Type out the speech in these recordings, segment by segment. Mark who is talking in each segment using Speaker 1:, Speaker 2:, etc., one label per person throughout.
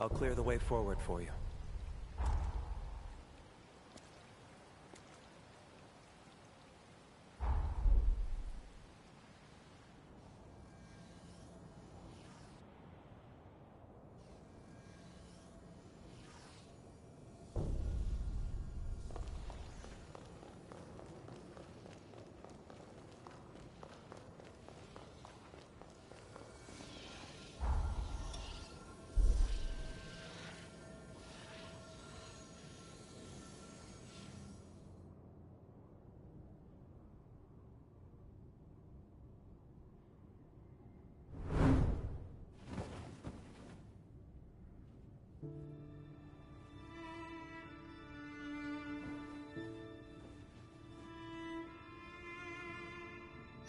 Speaker 1: I'll clear the way forward for you.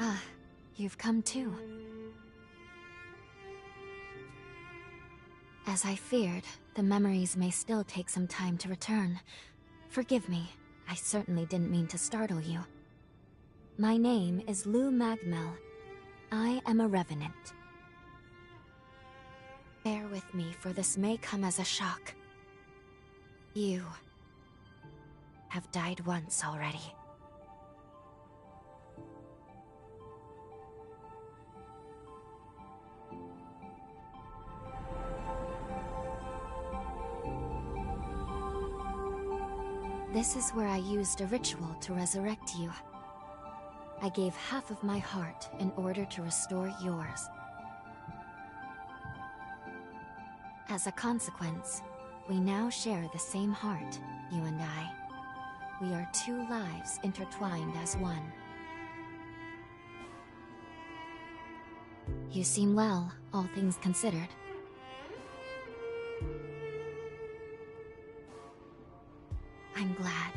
Speaker 2: Ah, you've come too. As I feared, the memories may still take some time to return. Forgive me, I certainly didn't mean to startle you. My name is Lou Magmel. I am a revenant. Bear with me, for this may come as a shock. You have died once already. This is where I used a ritual to resurrect you. I gave half of my heart in order to restore yours. As a consequence, we now share the same heart, you and I. We are two lives intertwined as one. You seem well, all things considered. I'm glad.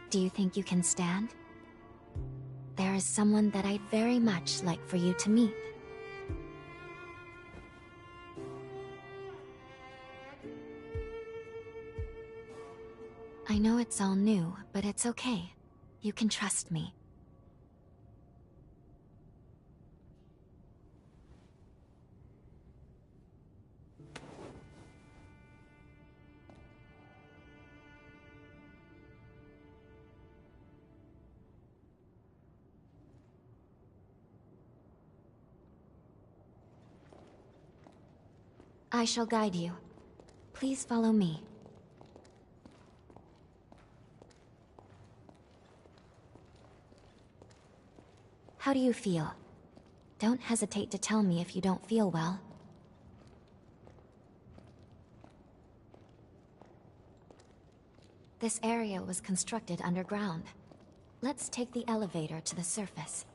Speaker 2: Do you think you can stand? There is someone that I'd very much like for you to meet. I know it's all new, but it's okay. You can trust me. I shall guide you. Please follow me. How do you feel? Don't hesitate to tell me if you don't feel well. This area was constructed underground. Let's take the elevator to the surface.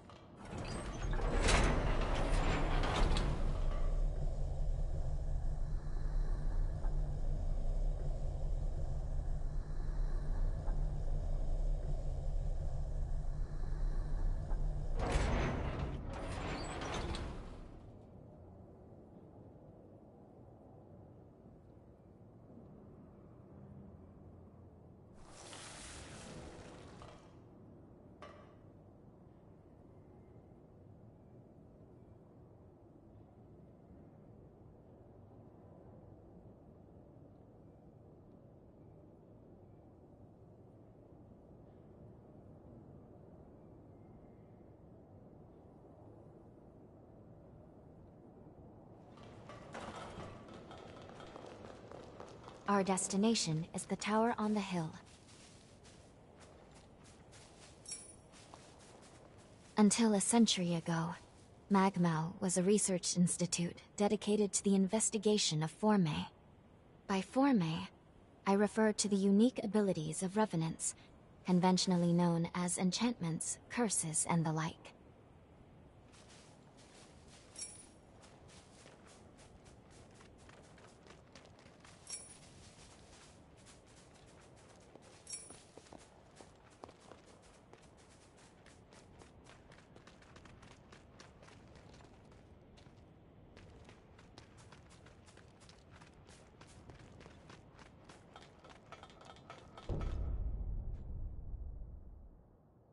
Speaker 2: Our destination is the tower on the hill. Until a century ago, Magmel was a research institute dedicated to the investigation of Forme. By Forme, I refer to the unique abilities of revenants, conventionally known as enchantments, curses, and the like.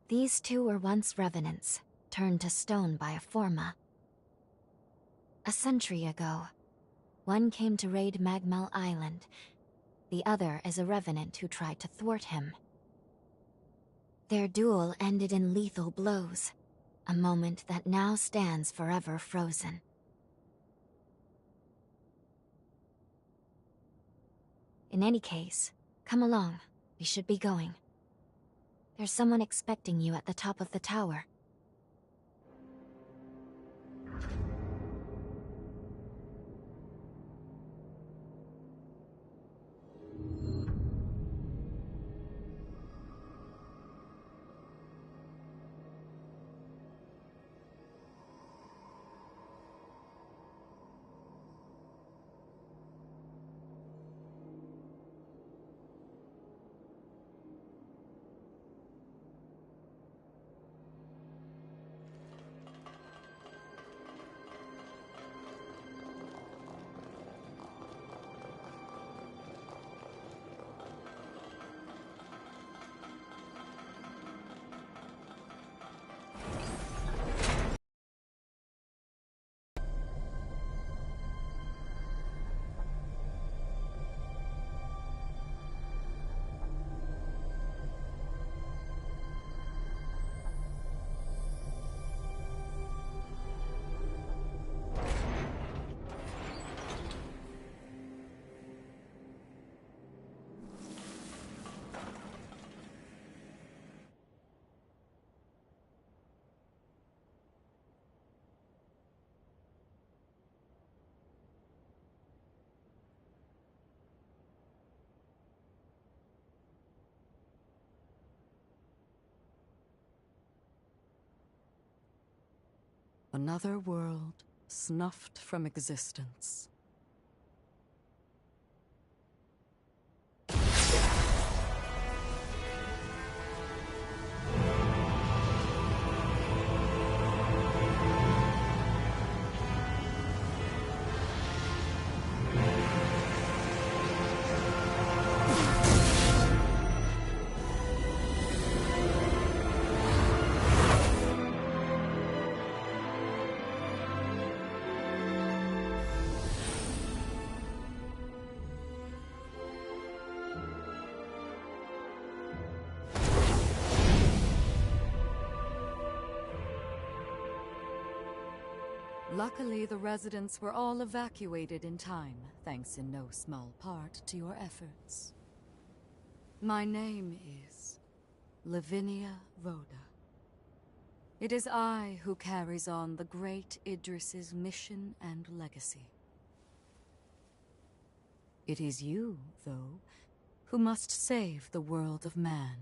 Speaker 2: These two were once revenants, turned to stone by a Forma. A century ago, one came to raid Magmal Island. The other is a revenant who tried to thwart him. Their duel ended in lethal blows, a moment that now stands forever frozen. In any case, come along. We should be going. There's someone expecting you at the top of the tower.
Speaker 1: Another world snuffed from existence. Luckily, the residents were all evacuated in time, thanks in no small part to your efforts. My name is Lavinia Rhoda. It is I who carries on the great Idris's mission and legacy. It is you, though, who must save the world of man.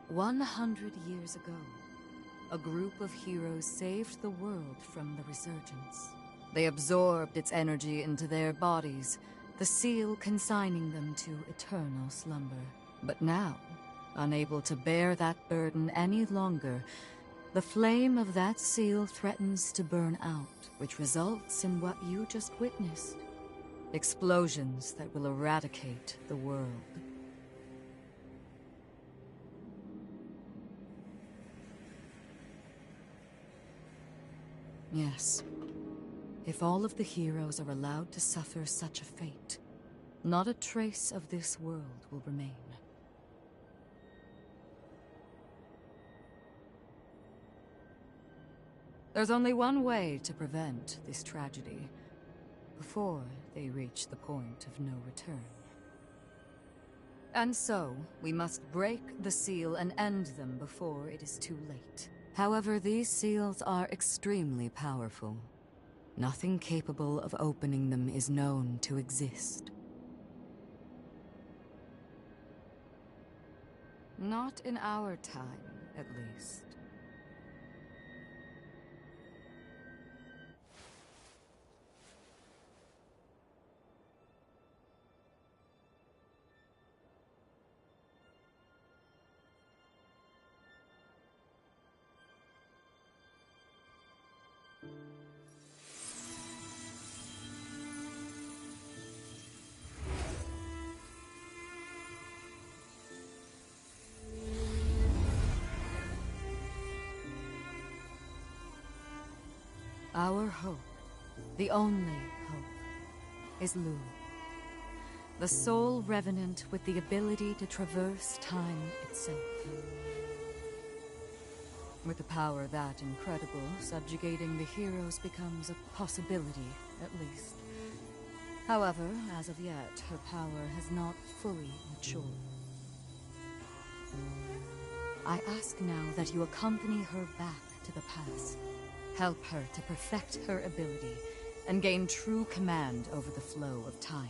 Speaker 1: "100 years ago, a group of heroes saved the world from the resurgence. They absorbed its energy into their bodies, the seal consigning them to eternal slumber. But now, unable to bear that burden any longer, the flame of that seal threatens to burn out, which results in what you just witnessed. Explosions that will eradicate the world. Yes. If all of the heroes are allowed to suffer such a fate, not a trace of this world will remain. There's only one way to prevent this tragedy, before they reach the point of no return. And so, we must break the seal and end them before it is too late. However, these seals are extremely powerful. Nothing capable of opening them is known to exist. Not in our time, at least. Our hope, the only hope, is Lu. The sole revenant with the ability to traverse time itself. With a power that incredible, subjugating the heroes becomes a possibility, at least. However, as of yet, her power has not fully matured. I ask now that you accompany her back to the past. Help her to perfect her ability and gain true command over the flow of time.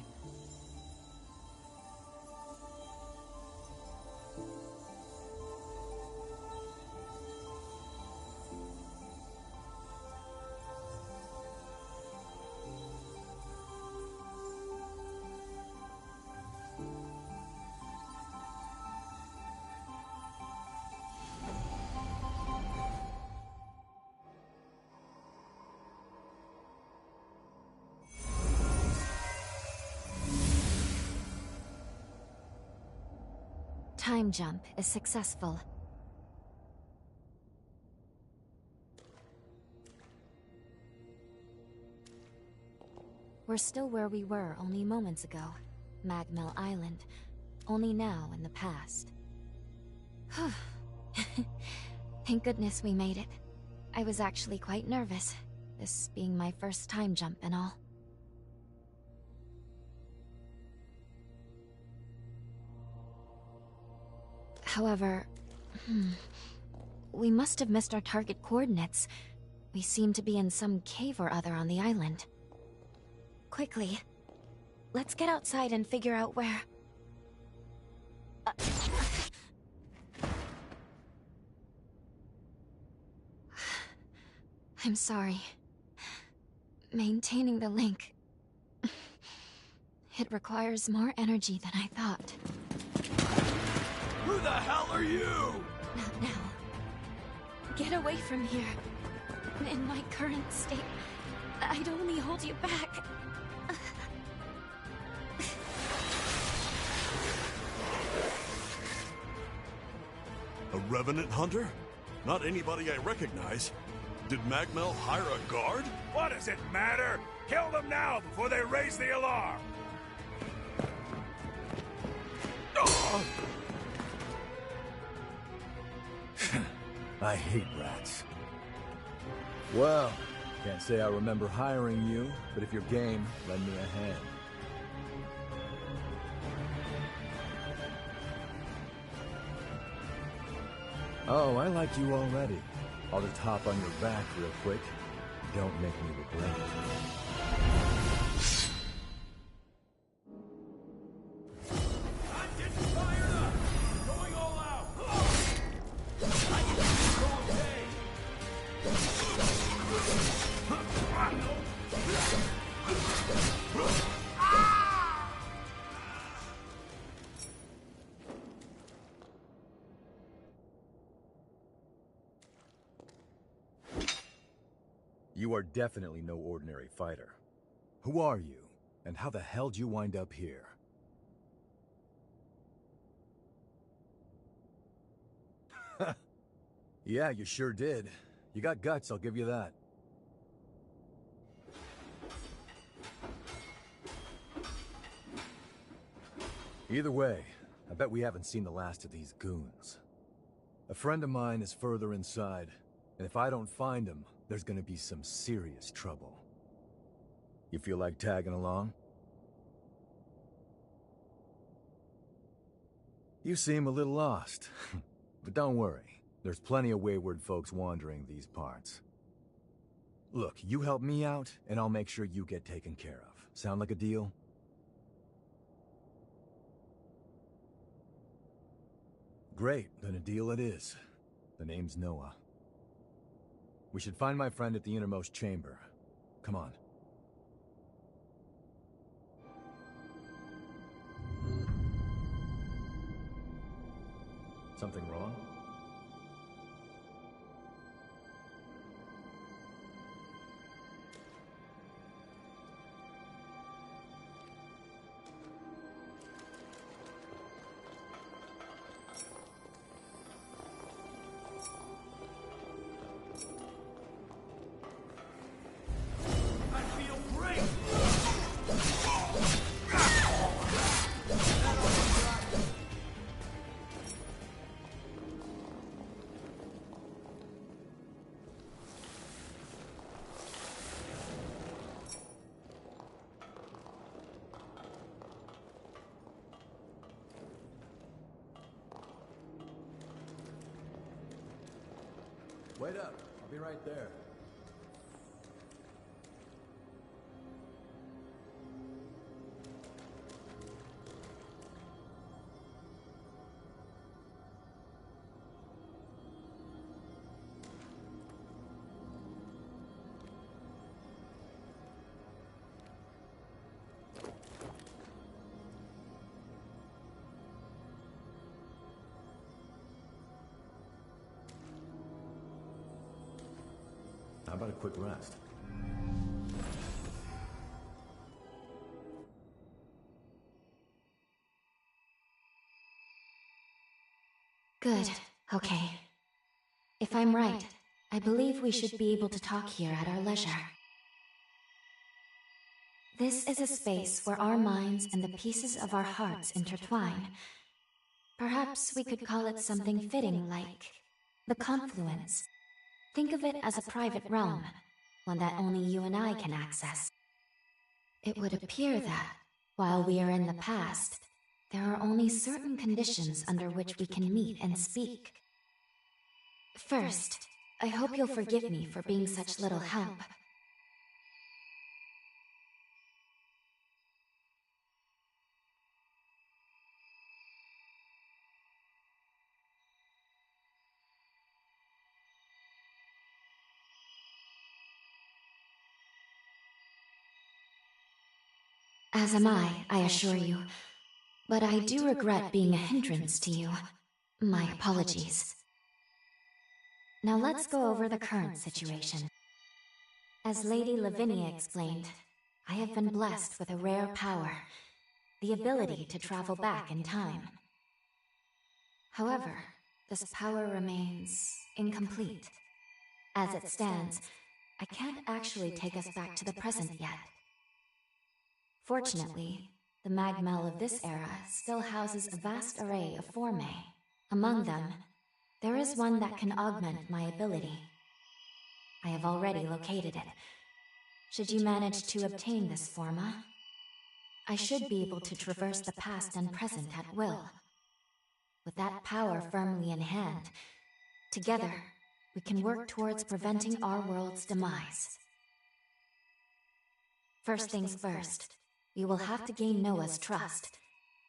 Speaker 2: Time jump is successful. We're still where we were only moments ago. Magmel Island. Only now in the past. Thank goodness we made it. I was actually quite nervous, this being my first time jump and all. However, we must have missed our target coordinates. We seem to be in some cave or other on the island. Quickly, let's get outside and figure out where... I'm sorry. Maintaining the link... It requires more energy than I thought.
Speaker 3: Who the hell are you?
Speaker 2: Not now. Get away from here. In my current state, I'd only hold you back.
Speaker 3: A revenant hunter? Not anybody I recognize. Did Magmel hire a guard?
Speaker 4: What does it matter? Kill them now before they raise the alarm!
Speaker 5: I hate rats. Well, can't say I remember hiring you, but if you're game, lend me a hand. Oh, I like you already. I'll just hop on your back real quick. Don't make me regret it. You are definitely no ordinary fighter. Who are you, and how the hell did you wind up here? Yeah, you sure did. You got guts, I'll give you that. Either way, I bet we haven't seen the last of these goons. A friend of mine is further inside, and if I don't find him, there's gonna be some serious trouble. You feel like tagging along? You seem a little lost, but don't worry. There's plenty of wayward folks wandering these parts. Look, you help me out, and I'll make sure you get taken care of. Sound like a deal? Great, then a deal it is. The name's Noah. We should find my friend at the innermost chamber. Come on. Something wrong? Wait up. I'll be right there. How about a quick rest?
Speaker 2: Good. Okay. If I'm right, I believe we should be able to talk here at our leisure. This is a space where our minds and the pieces of our hearts intertwine. Perhaps we could call it something fitting like the confluence. Think of it as a private realm, one that only you and I can access. It would appear that, while we are in the past, there are only certain conditions under which we can meet and speak. First, I hope you'll forgive me for being such little help. As am I assure you. But I do regret being a hindrance to you. My apologies. Now let's go over the current situation. As Lady Lavinia explained, I have been blessed with a rare power, the ability to travel back in time. However, this power remains incomplete. As it stands, I can't actually take us back to the present yet. Fortunately, the Magmel of this era still houses a vast array of formae. Among them, there is one that can augment my ability. I have already located it. Should you manage to obtain this forma, I should be able to traverse the past and present at will. With that power firmly in hand, together, we can work towards preventing our world's demise. First things first, we will have to gain Noah's trust.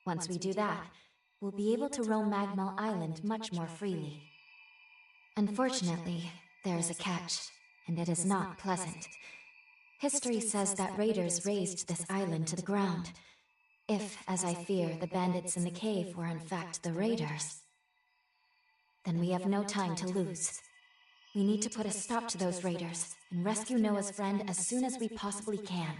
Speaker 2: Once we do that, we'll be able to roam Magmel Island much more freely. Unfortunately, there is a catch, and it is not pleasant. History says that raiders razed this island to the ground. If, as I fear, the bandits in the cave were in fact the raiders, then we have no time to lose. We need to put a stop to those raiders and rescue Noah's friend as soon as we possibly can.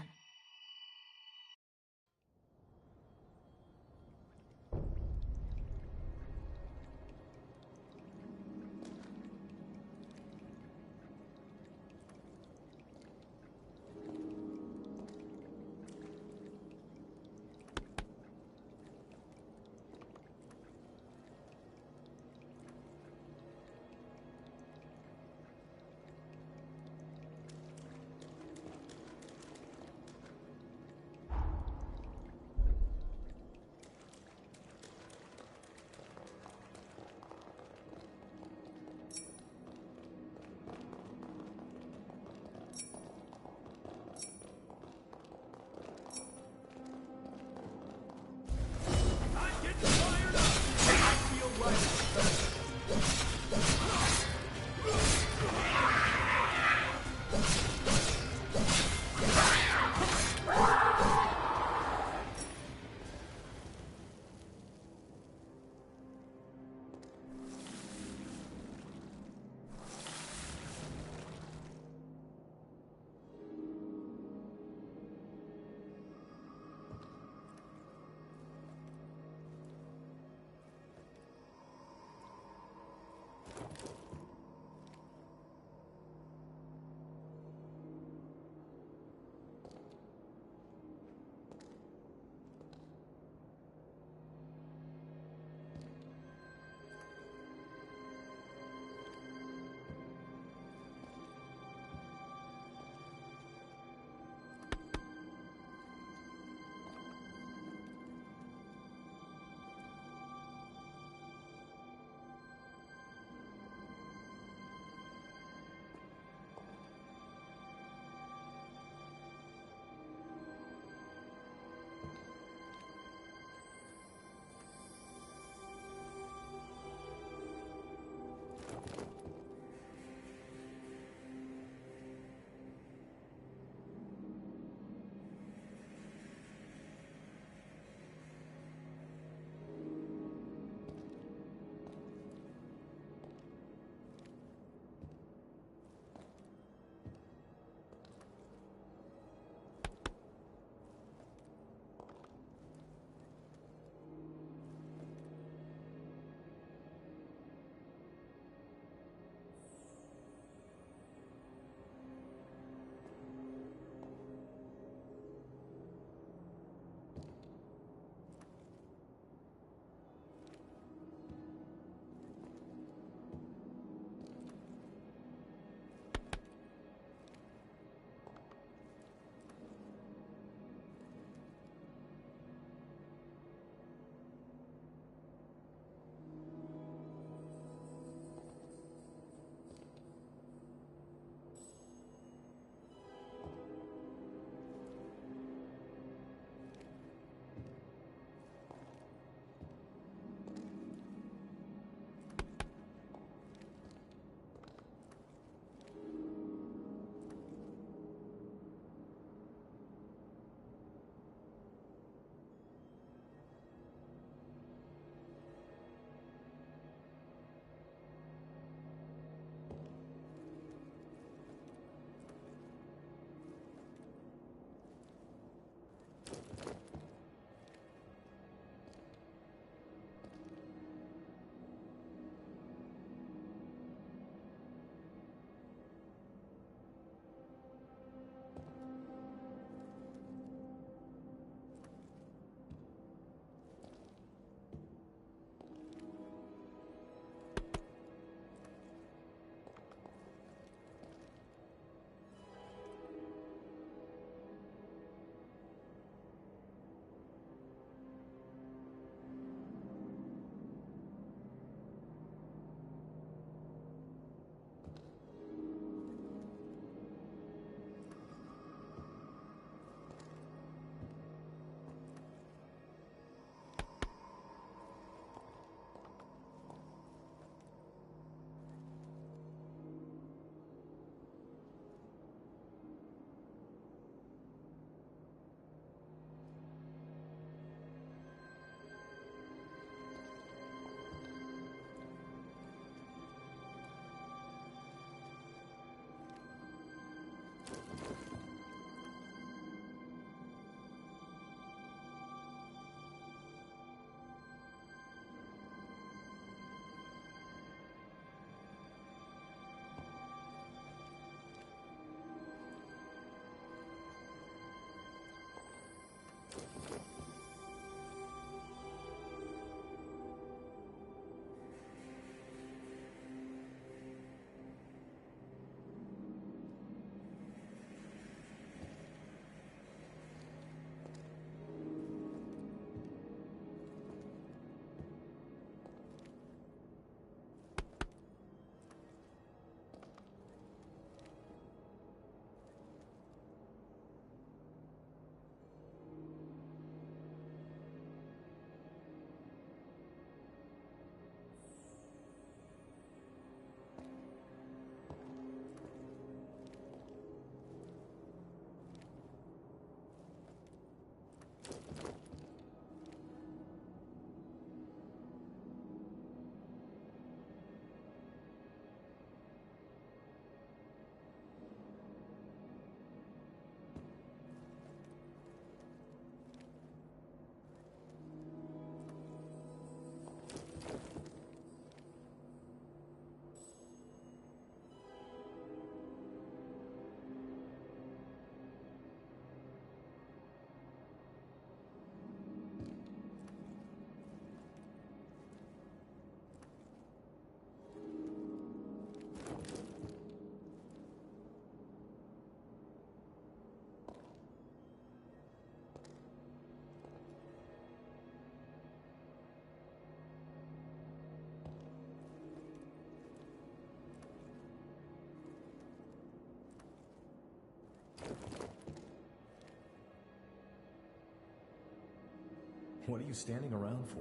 Speaker 5: What are you standing around for?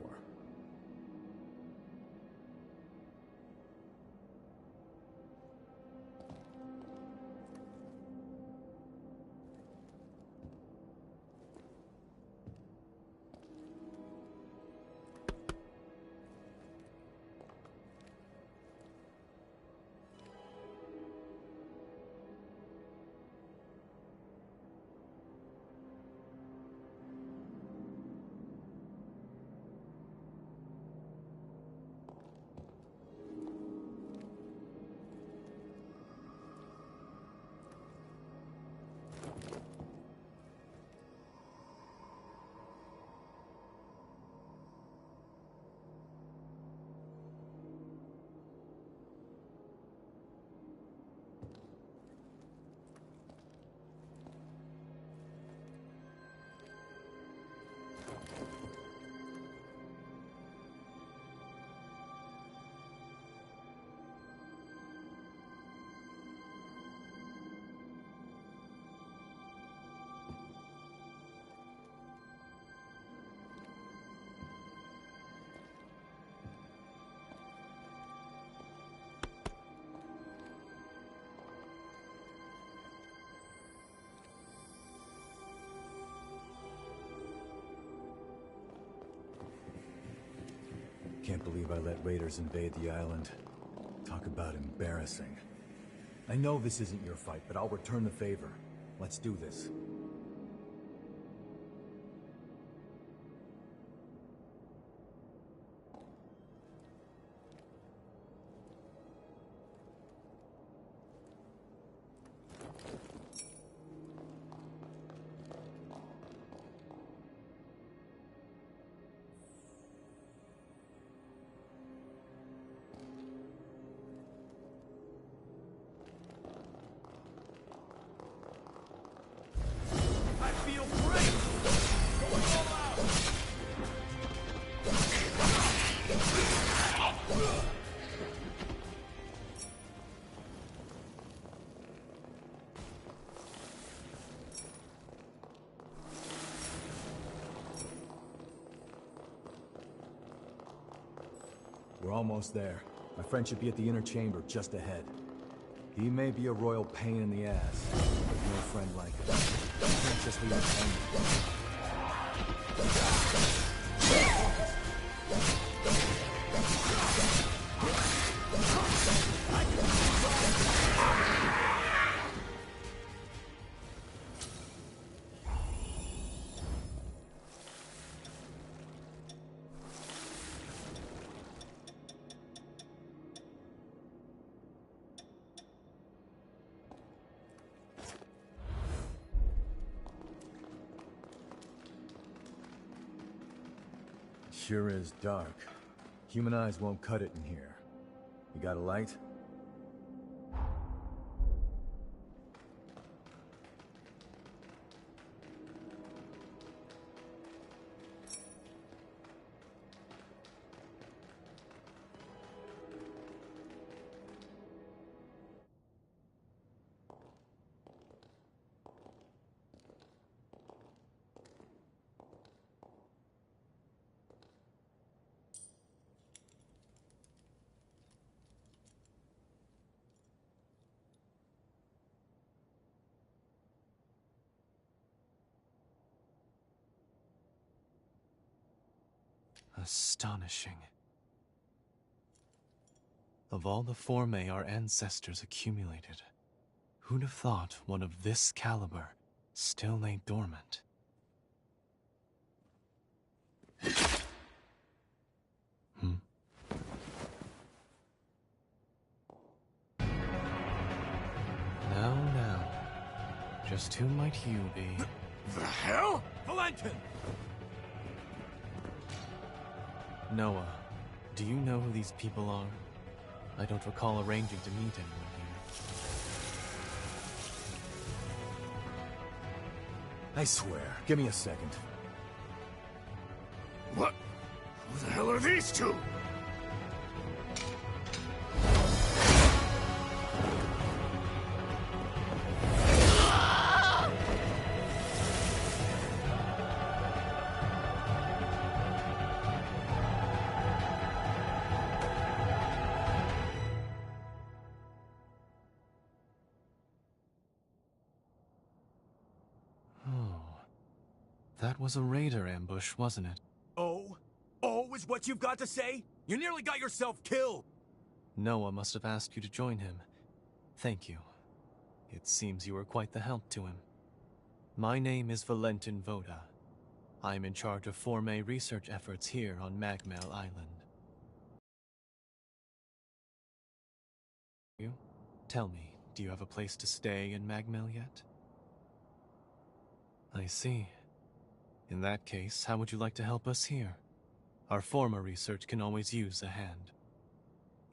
Speaker 5: Can't believe I let raiders invade the island. Talk about embarrassing. I know this isn't your fight, but I'll return the favor. Let's do this. We're almost there. My friend should be at the inner chamber just ahead. He may be a royal pain in the ass, but no friend like it. You can't just leave it hanging. Sure is dark. Human eyes won't cut it in here. You got a light?
Speaker 6: Astonishing. Of all the formae our ancestors accumulated, who'd have thought one of this caliber still lay dormant? Now, just who might you be?
Speaker 4: The hell?
Speaker 3: Valentin!
Speaker 6: Noah, do you know who these people are? I don't recall arranging to meet anyone here.
Speaker 5: I swear. Give me a second.
Speaker 4: What? Who the hell are these two?
Speaker 6: That was a raider ambush, wasn't it?
Speaker 5: Oh? Oh is what you've got to say? You nearly got yourself killed!
Speaker 6: Noah must have asked you to join him. Thank you. It seems you were quite the help to him. My name is Valentin Voda. I'm in charge of Forme research efforts here on Magmel Island. You? Tell me, do you have a place to stay in Magmel yet? I see. In that case, how would you like to help us here? Our Forma research can always use a hand.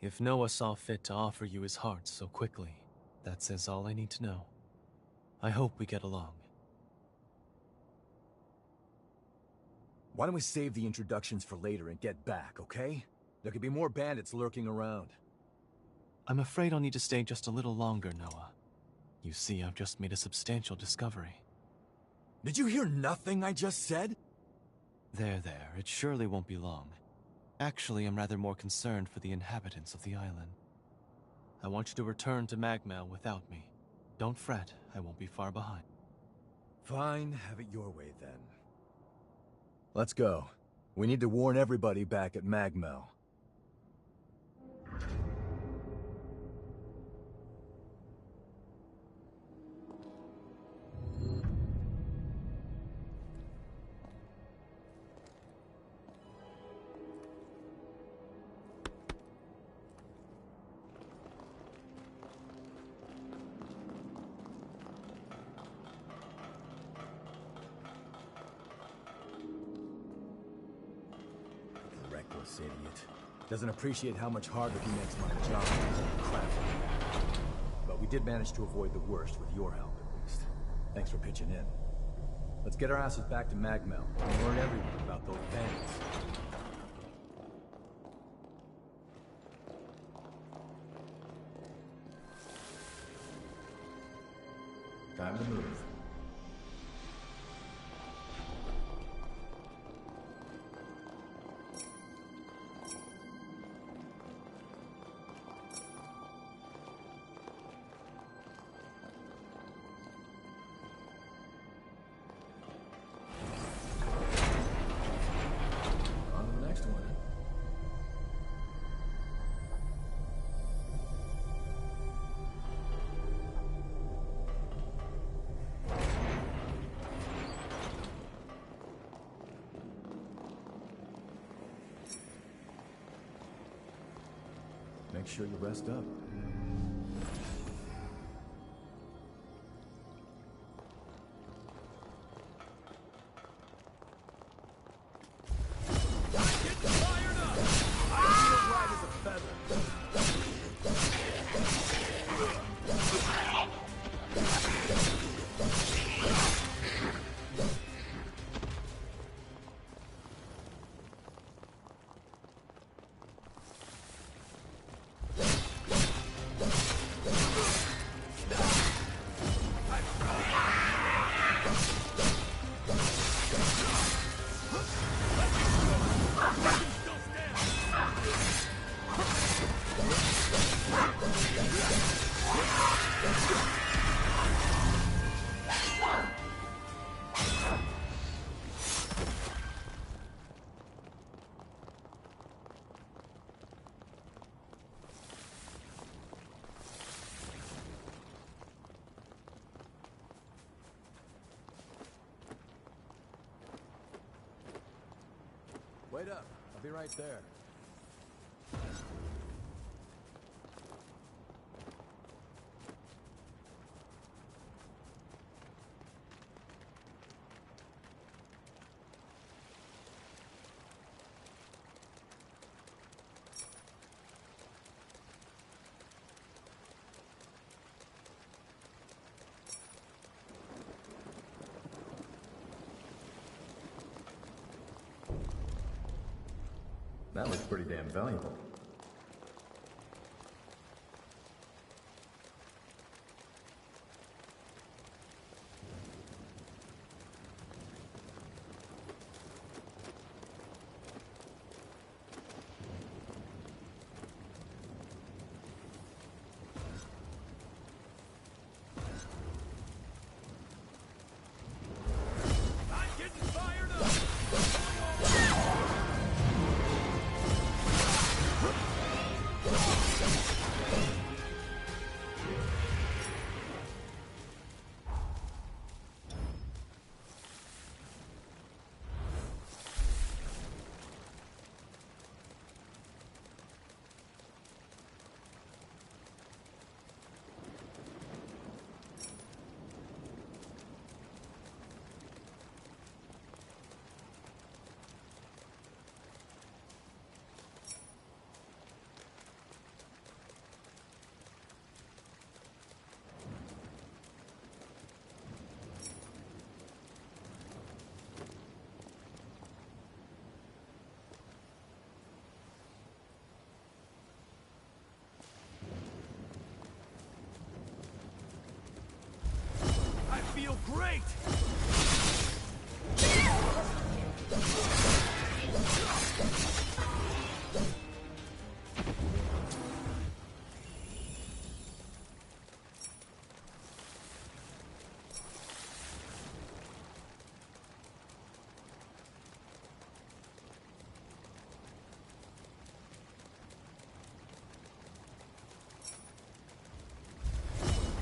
Speaker 6: If Noah saw fit to offer you his heart so quickly, that says all I need to know. I hope we get along.
Speaker 5: Why don't we save the introductions for later and get back, okay? There could be more bandits lurking around.
Speaker 6: I'm afraid I'll need to stay just a little longer, Noah. You see, I've just made a substantial discovery.
Speaker 5: Did you hear nothing I just said?
Speaker 6: There, it surely won't be long. Actually, I'm rather more concerned for the inhabitants of the island. I want you to return to Magmel without me. Don't fret, I won't be far behind.
Speaker 5: Fine, have it your way then. Let's go. We need to warn everybody back at Magmel. Reckless idiot. Doesn't appreciate how much harder he makes my job. Crap. But we did manage to avoid the worst with your help, at least. Thanks for pitching in. Let's get our asses back to Magmel and learn everything about those bandits. Time to move. On to the next one. Make sure you rest up. Wait up. I'll be right there. That looks pretty damn valuable.
Speaker 4: I'm getting fired! feel great!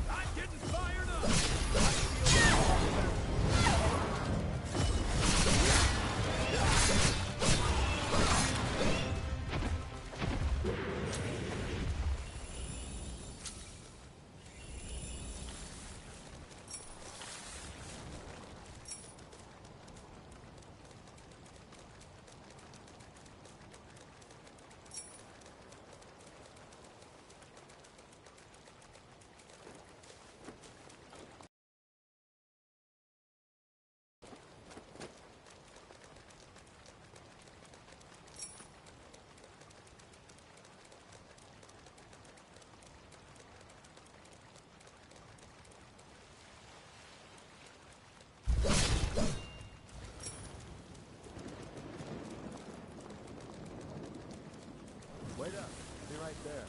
Speaker 4: I'm getting fired up!
Speaker 5: Wait up. Be right there.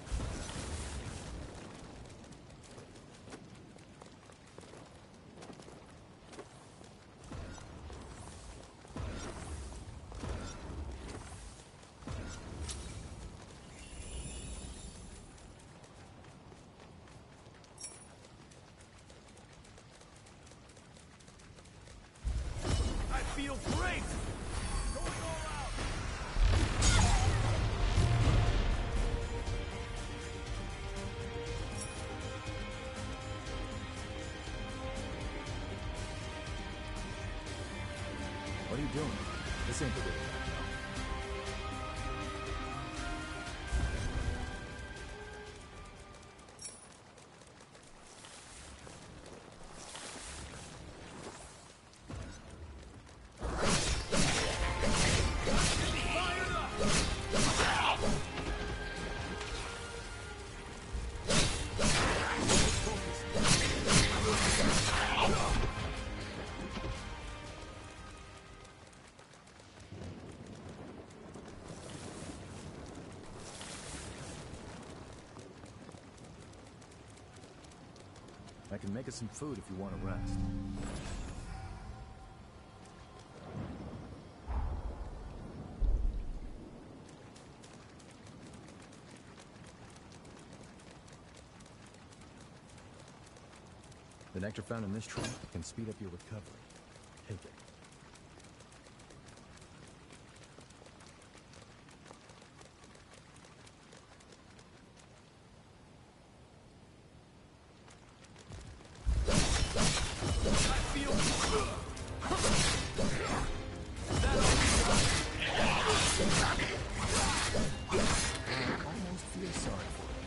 Speaker 4: I feel great! Going all out!
Speaker 5: What are you doing? This ain't the way to go. I can make us some food if you want to rest. The nectar found in this tree can speed up your recovery. Take it. Almost feel sorry for you.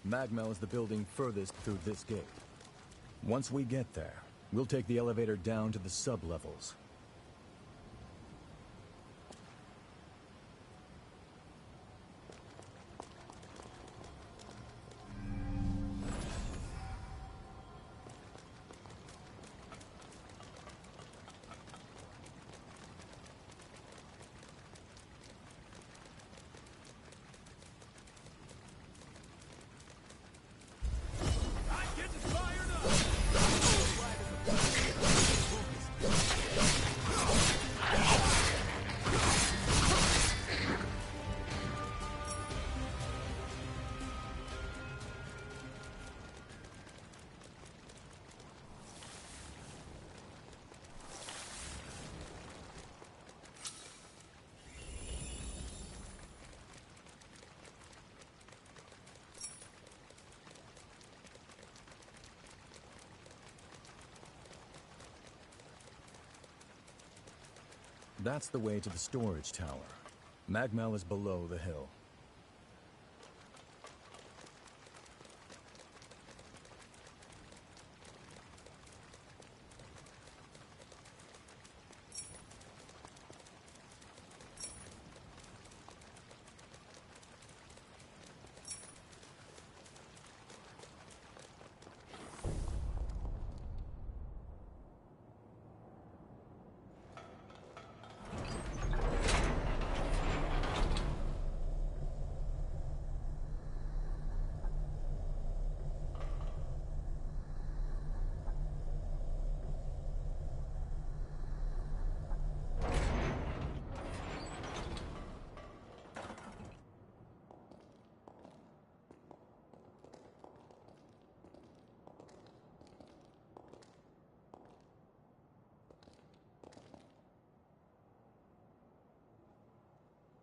Speaker 5: Magmel is the building furthest through this gate. Once we get there, we'll take the elevator down to the sub-levels. That's the way to the storage tower. Magmel is below the hill.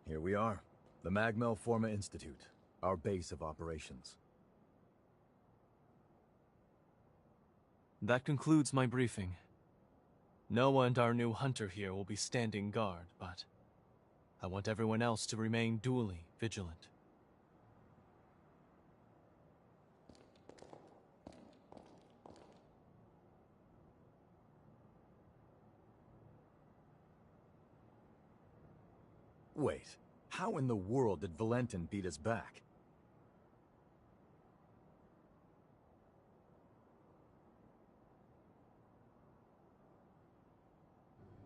Speaker 5: Here we are, the Magmel Forma Institute, our base of operations.
Speaker 6: That concludes my briefing. Noah and our new hunter here will be standing guard, but I want everyone else to remain duly vigilant.
Speaker 5: Wait, how in the world did Valentin beat us back?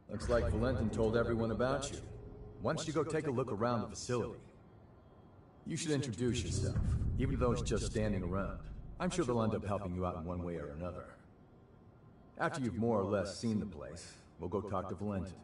Speaker 5: Looks like Valentin told everyone about you. Why don't you go take a look around the facility? You should introduce yourself, even though it's just standing around. I'm sure they'll end up helping you out in one way or another. After you've more or less seen the place, we'll go talk to Valentin.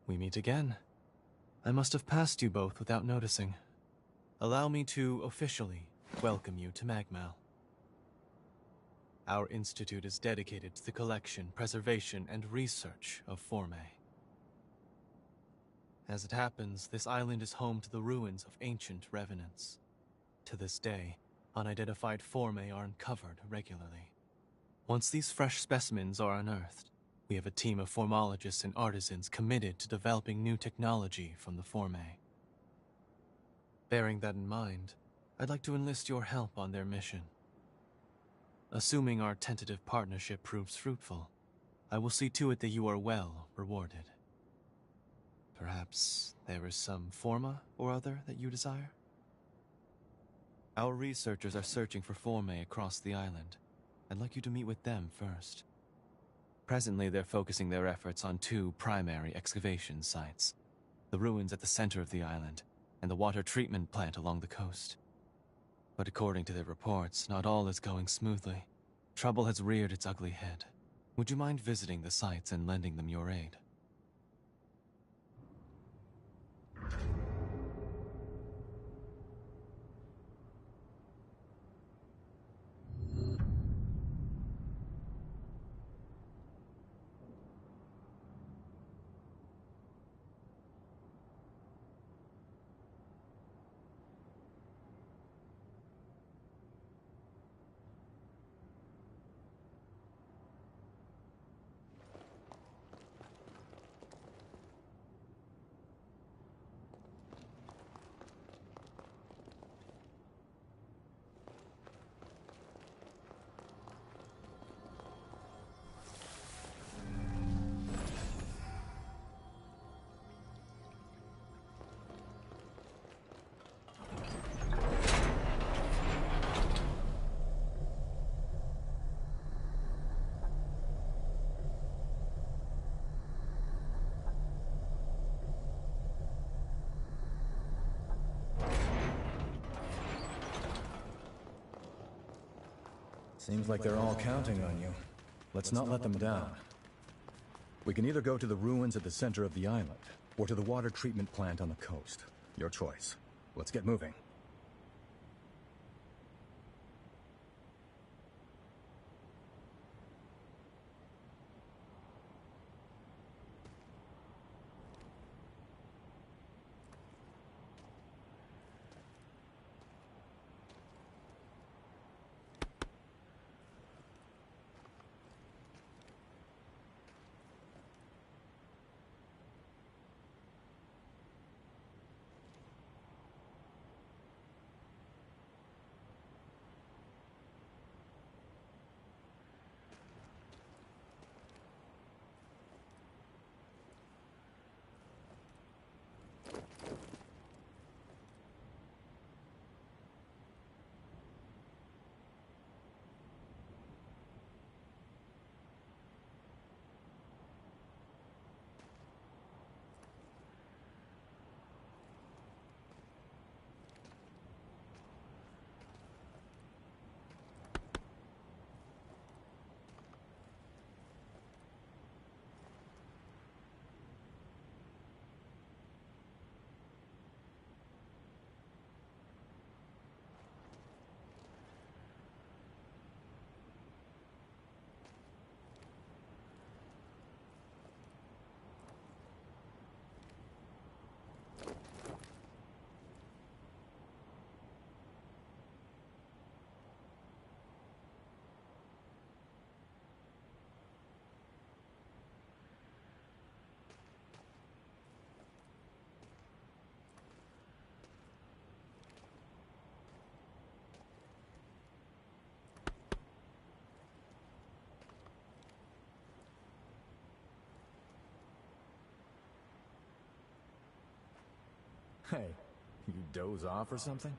Speaker 6: We meet again. I must have passed you both without noticing. Allow me to officially welcome you to Magmal. Our institute is dedicated to the collection, preservation, and research of Formay. As it happens, this island is home to the ruins of ancient revenants. To this day, unidentified Formay are uncovered regularly. Once these fresh specimens are unearthed, we have a team of formologists and artisans committed to developing new technology from the Formay. Bearing that in mind, I'd like to enlist your help on their mission. Assuming our tentative partnership proves fruitful, I will see to it that you are well rewarded. Perhaps there is some forma or other that you desire? Our researchers are searching for Formay across the island. I'd like you to meet with them first. Presently, they're focusing their efforts on two primary excavation sites: the ruins at the center of the island, and the water treatment plant along the coast. But according to their reports, not all is going smoothly. Trouble has reared its ugly head. Would you mind visiting the sites and lending them your aid?
Speaker 5: Seems like they're all counting on you. Let's not let them down. We can either go to the ruins at the center of the island, or to the water treatment plant on the coast. Your choice. Let's get moving. Hey, you doze off or something?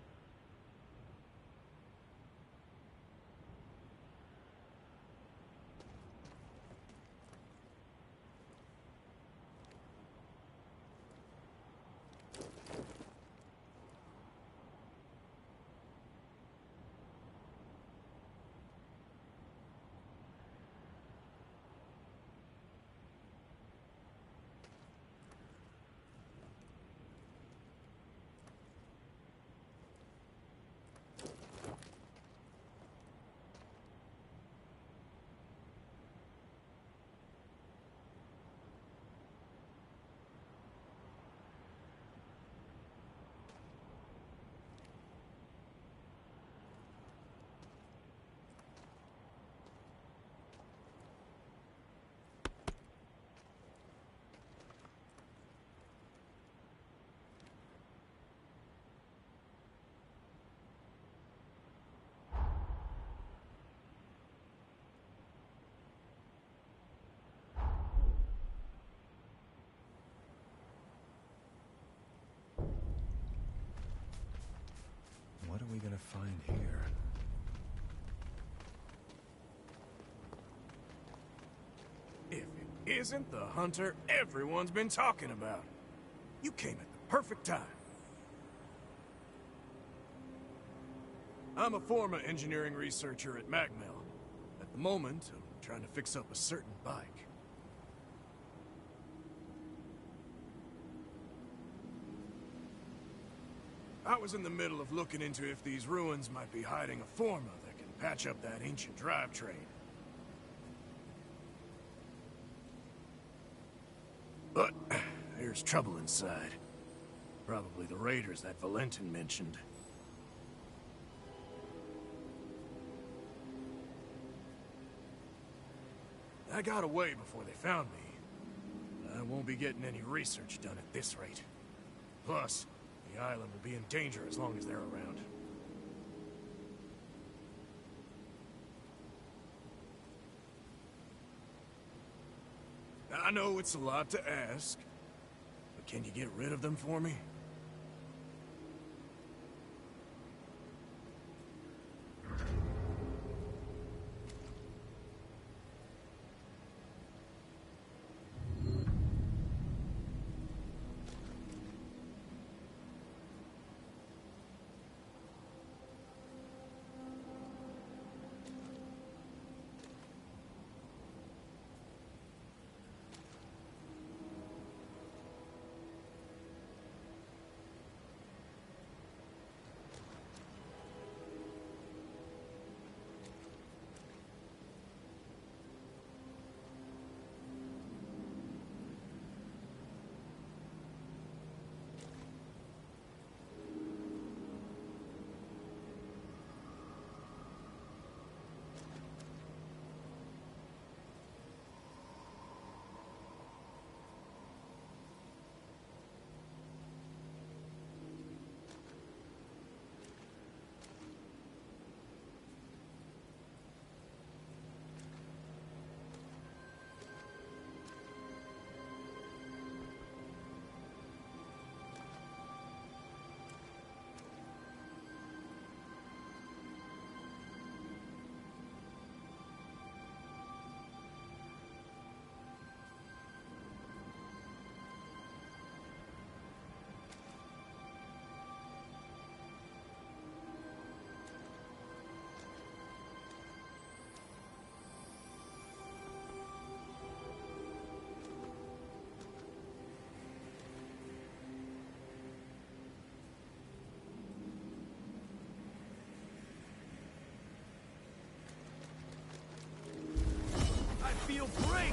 Speaker 5: we gonna find here?
Speaker 4: If it isn't the hunter everyone's been talking about. You came at the perfect time. I'm a former engineering researcher at Magmel. At the moment, I'm trying to fix up a certain bike. I was in the middle of looking into if these ruins might be hiding a Forma that can patch up that ancient drivetrain. But there's trouble inside. Probably the raiders that Valentin mentioned. I got away before they found me. I won't be getting any research done at this rate. Plus, the island will be in danger as long as they're around. I know it's a lot to ask, but can you get rid of them for me? Feel great!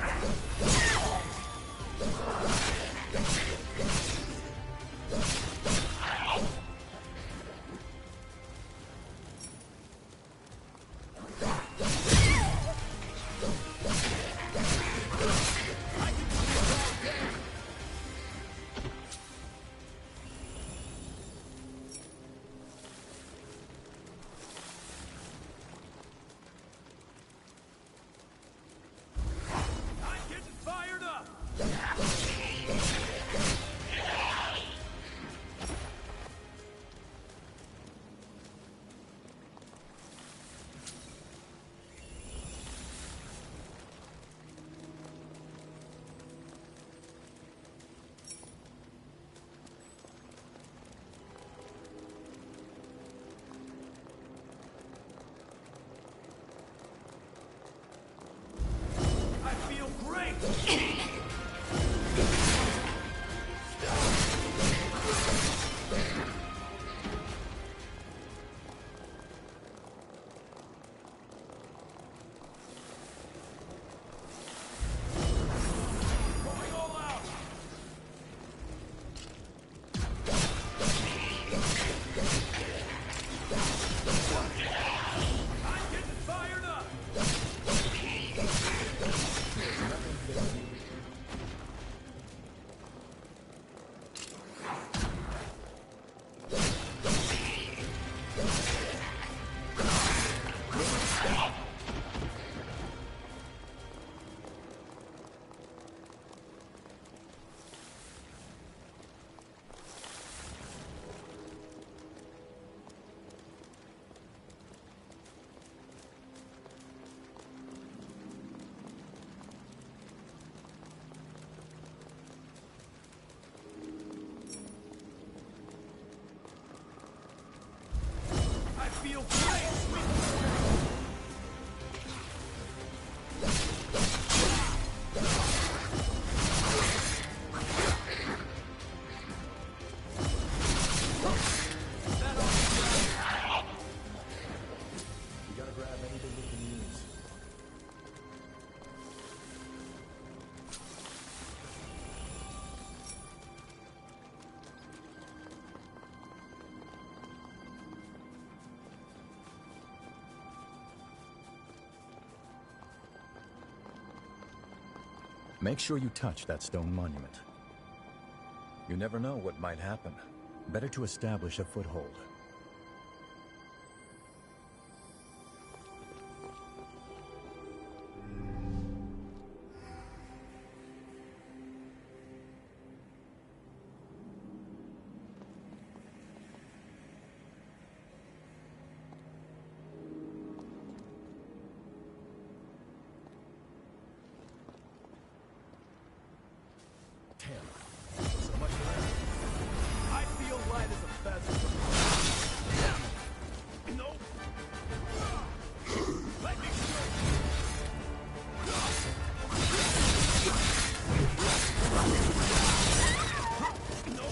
Speaker 4: I can feel great!
Speaker 5: You gotta grab anything we can use. Make sure you touch that stone monument. You never know what might happen. Better to establish a foothold. So much for that. I feel light as a feather.
Speaker 4: No! Let me show No!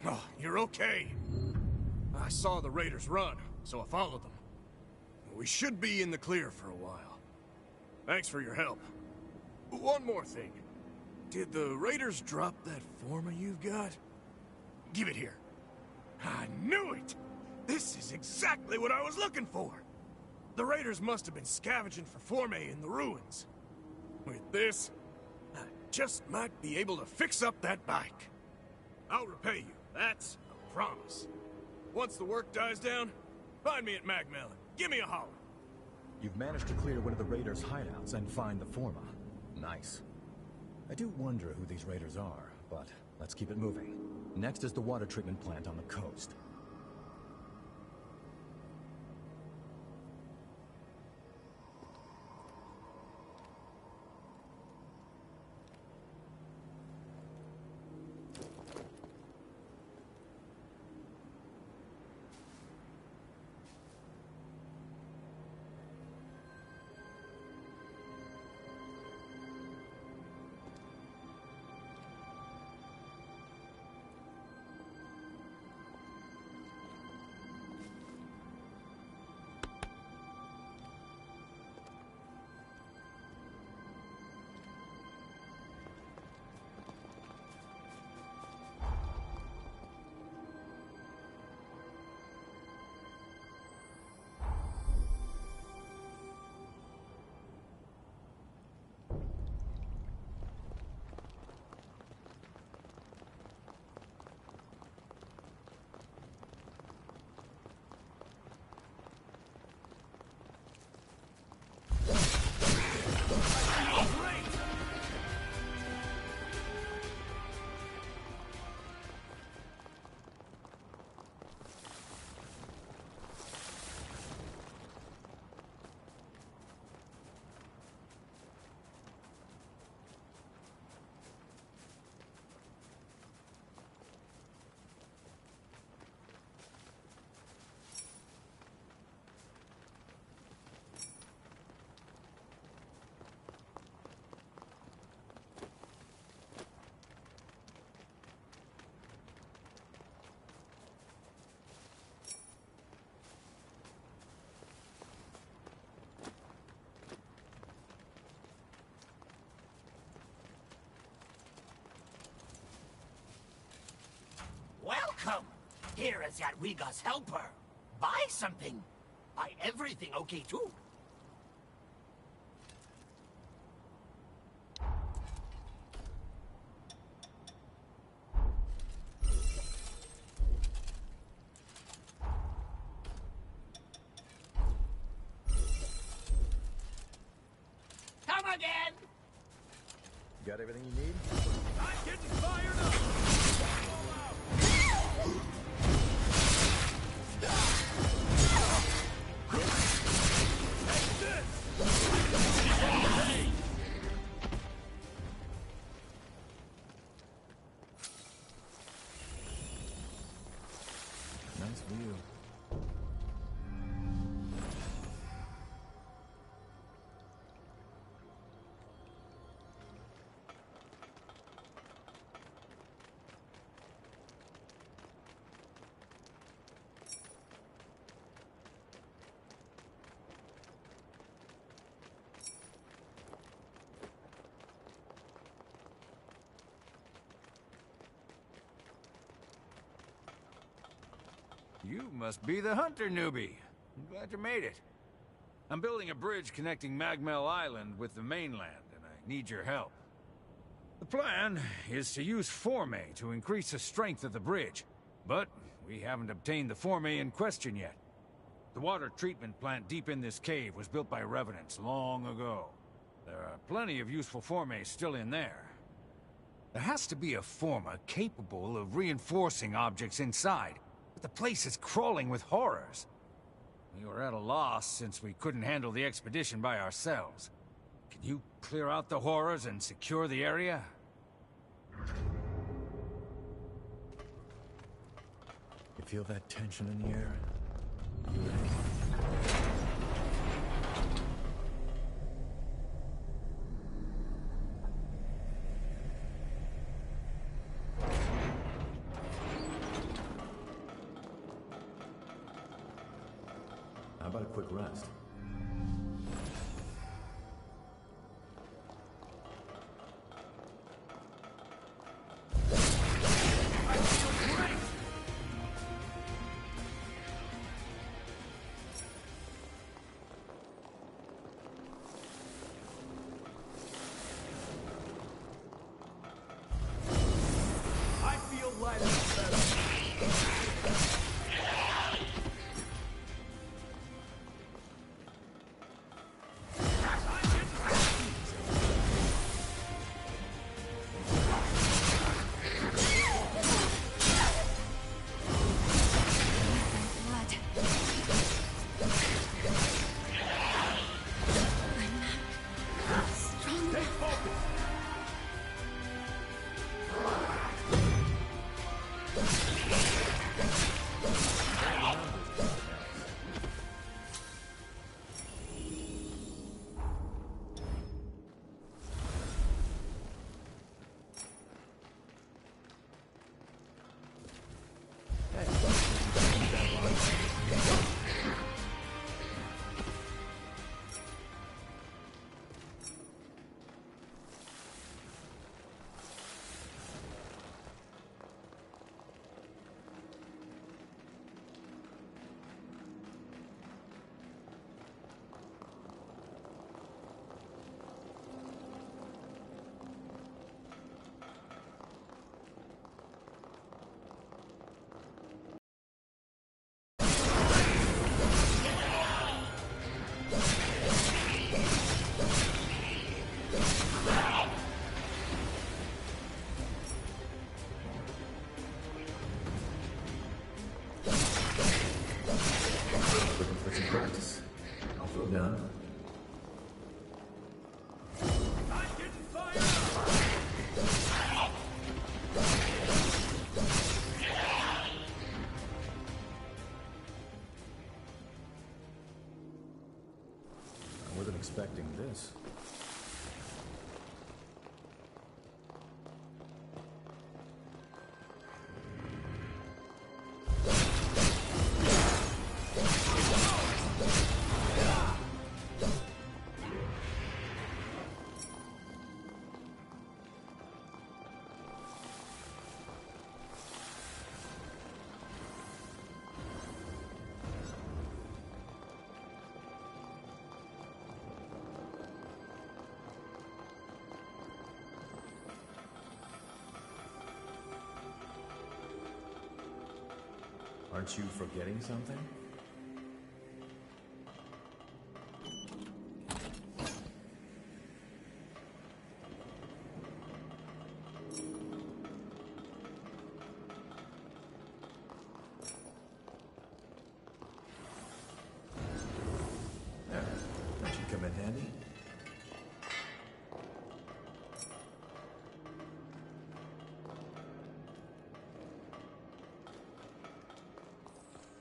Speaker 4: Oh, you're okay. I saw the raiders run, so I followed them. We should be in the clear for a while. Thanks for your help. One more thing. Did the raiders drop that forma you've got? Give it here. I knew it! This is exactly what I was looking for! The raiders must have been scavenging for formae in the ruins. With this, I just might be able to fix up that bike. I'll repay you. That's a promise. Once the work dies down, find me at Magmel and give me a holler.
Speaker 5: You've managed to clear one of the raiders' hideouts and find the forma. Nice. I do wonder who these raiders are, but let's keep it moving. Next is the water treatment plant on the coast.
Speaker 7: here as Jadwiga's helper. Buy something. Buy everything, okay, too? Come again!
Speaker 5: Got everything you need?
Speaker 4: I'm getting fired up!
Speaker 5: Nice view.
Speaker 8: You must be the hunter newbie. I'm glad you made it. I'm building a bridge connecting Magmel Island with the mainland, and I need your help. The plan is to use Forme to increase the strength of the bridge, but we haven't obtained the Forme in question yet. The water treatment plant deep in this cave was built by Revenants long ago. There are plenty of useful Forme still in there. There has to be a Forma capable of reinforcing objects inside. But the place is crawling with horrors. We were at a loss since we couldn't handle the expedition by ourselves. Can you clear out the horrors and secure the area?
Speaker 5: You feel that tension in the air? How about a quick rest?
Speaker 4: I feel lighter and better.
Speaker 1: Blood. I'm strong.
Speaker 4: Stay focused.
Speaker 5: Looking for some practice? I'll throw down.
Speaker 4: I'm getting fired up.
Speaker 5: I wasn't expecting this. Aren't you forgetting something? There. That should come in handy.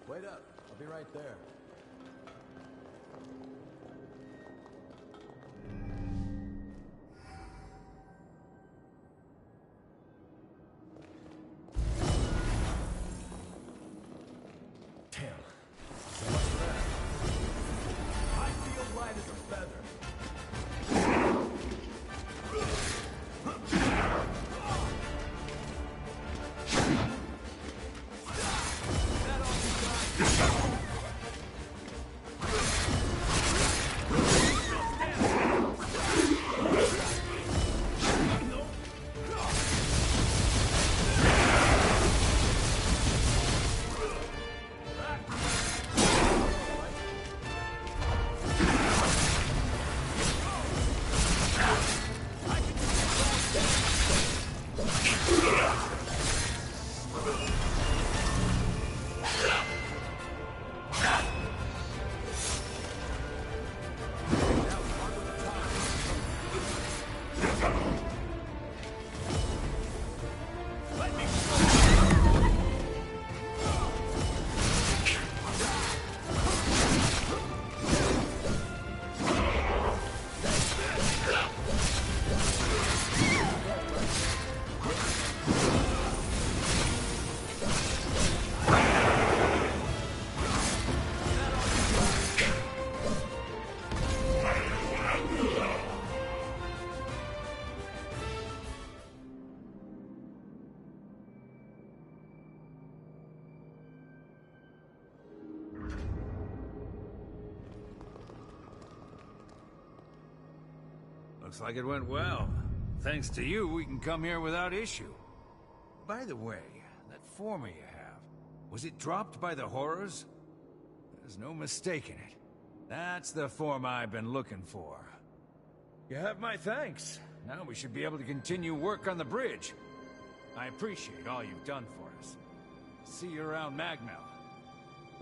Speaker 5: Wait up. I'll be right there. Damn. So much for that. I feel light as a feather.
Speaker 8: Looks like it went well. Thanks to you, we can come here without issue. By the way, that former you have, was it dropped by the horrors? There's no mistaking it. That's the form I've been looking for. You have my thanks. Now we should be able to continue work on the bridge. I appreciate all you've done for us. See you around Magmel.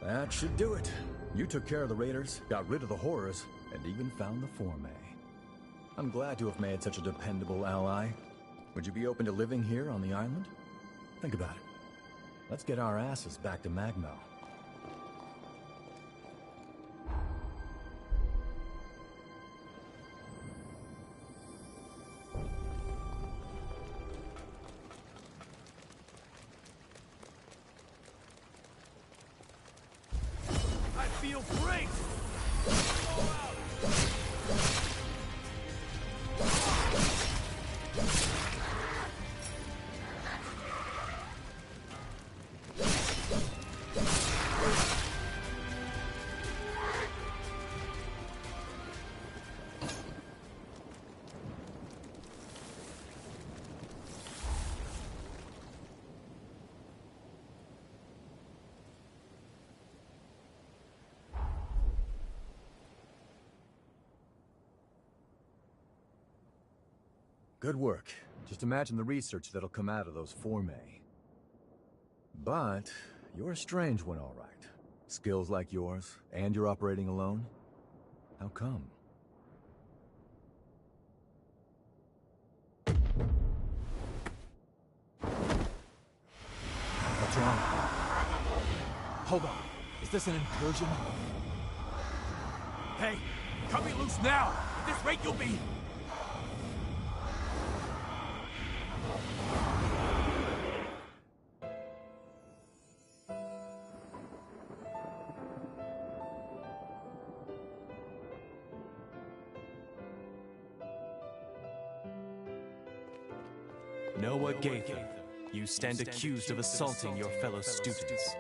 Speaker 5: That should do it. You took care of the raiders, got rid of the horrors, and even found the Fourme. I'm glad to have made such a dependable ally. Would you be open to living here on the island? Think about it. Let's get our asses back to Magmel.
Speaker 4: I feel great!
Speaker 5: Good work. Just imagine the research that'll come out of those Fourme. But you're a strange one, all right. Skills like yours, and you're operating alone? How come? What's wrong? Hold on. Is this an incursion?
Speaker 4: Hey, cut me loose now! At this rate, you'll be...
Speaker 6: Noah Gaither, you stand accused of assaulting your fellow students.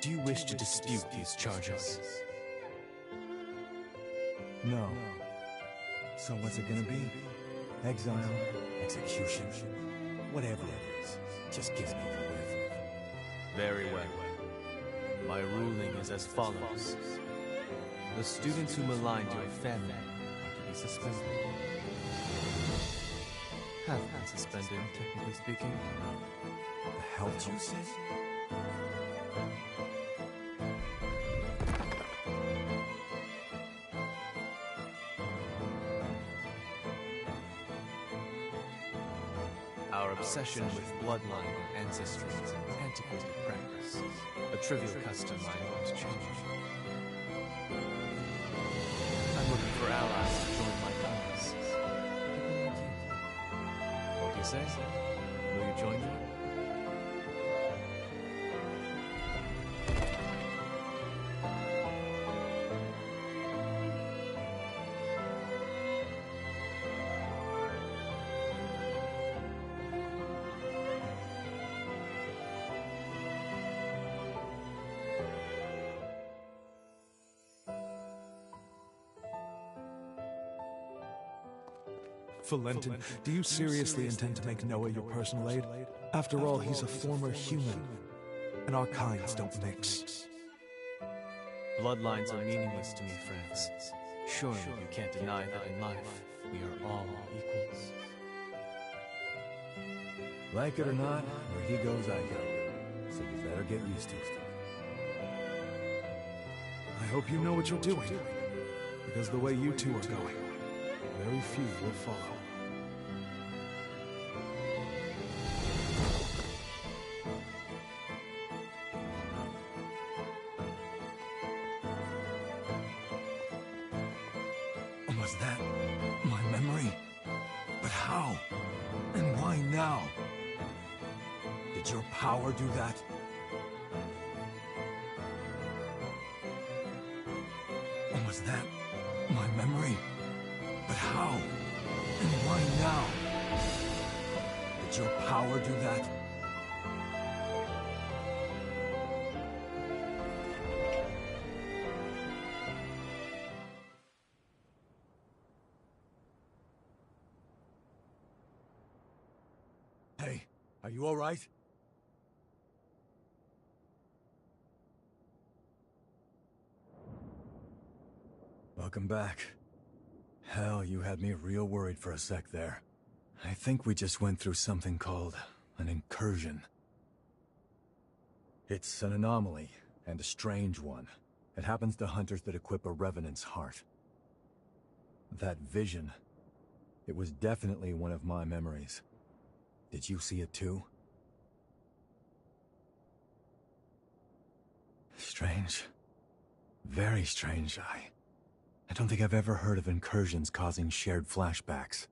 Speaker 6: Do you wish to dispute these charges?
Speaker 5: No. So what's it gonna be? Exile? Execution? Whatever it is, just give me the river.
Speaker 6: Very well. My ruling is as follows. The students who maligned your family are to be suspended. Have been suspended, technically speaking.
Speaker 5: The hell did you say?
Speaker 6: Our obsession with bloodline and ancestry is an antiquated practice, a trivial custom I want to change. I'm looking for allies to join my cause. People like you. What do you say? Will you join me?
Speaker 9: Valentin, do you seriously intend to make Noah your personal aide? After all, he's a former human, and our kinds don't mix.
Speaker 6: Bloodlines are meaningless to me, friends. Surely you can't deny that in life, we are all equals.
Speaker 5: Like it or not, where he goes, I go. So you better get used to it.
Speaker 9: I hope you know what you're doing, because the way you two are going, very few will follow.
Speaker 5: Was that my memory? But how? And why now? Did your power do that? Was that my memory? But how? And why now? Did your power do that? Hey, are you all right? Welcome back. Hell, you had me real worried for a sec there. I think we just went through something called an incursion. It's an anomaly, and a strange one. It happens to hunters that equip a Revenant's heart. That vision, it was definitely one of my memories. Did you see it too? Strange. Very strange. I don't think I've ever heard of incursions causing shared flashbacks.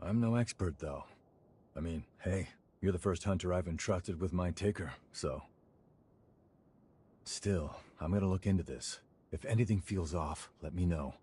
Speaker 5: I'm no expert, though. I mean, hey, you're the first hunter I've entrusted with my taker, so... Still, I'm gonna look into this. If anything feels off, let me know.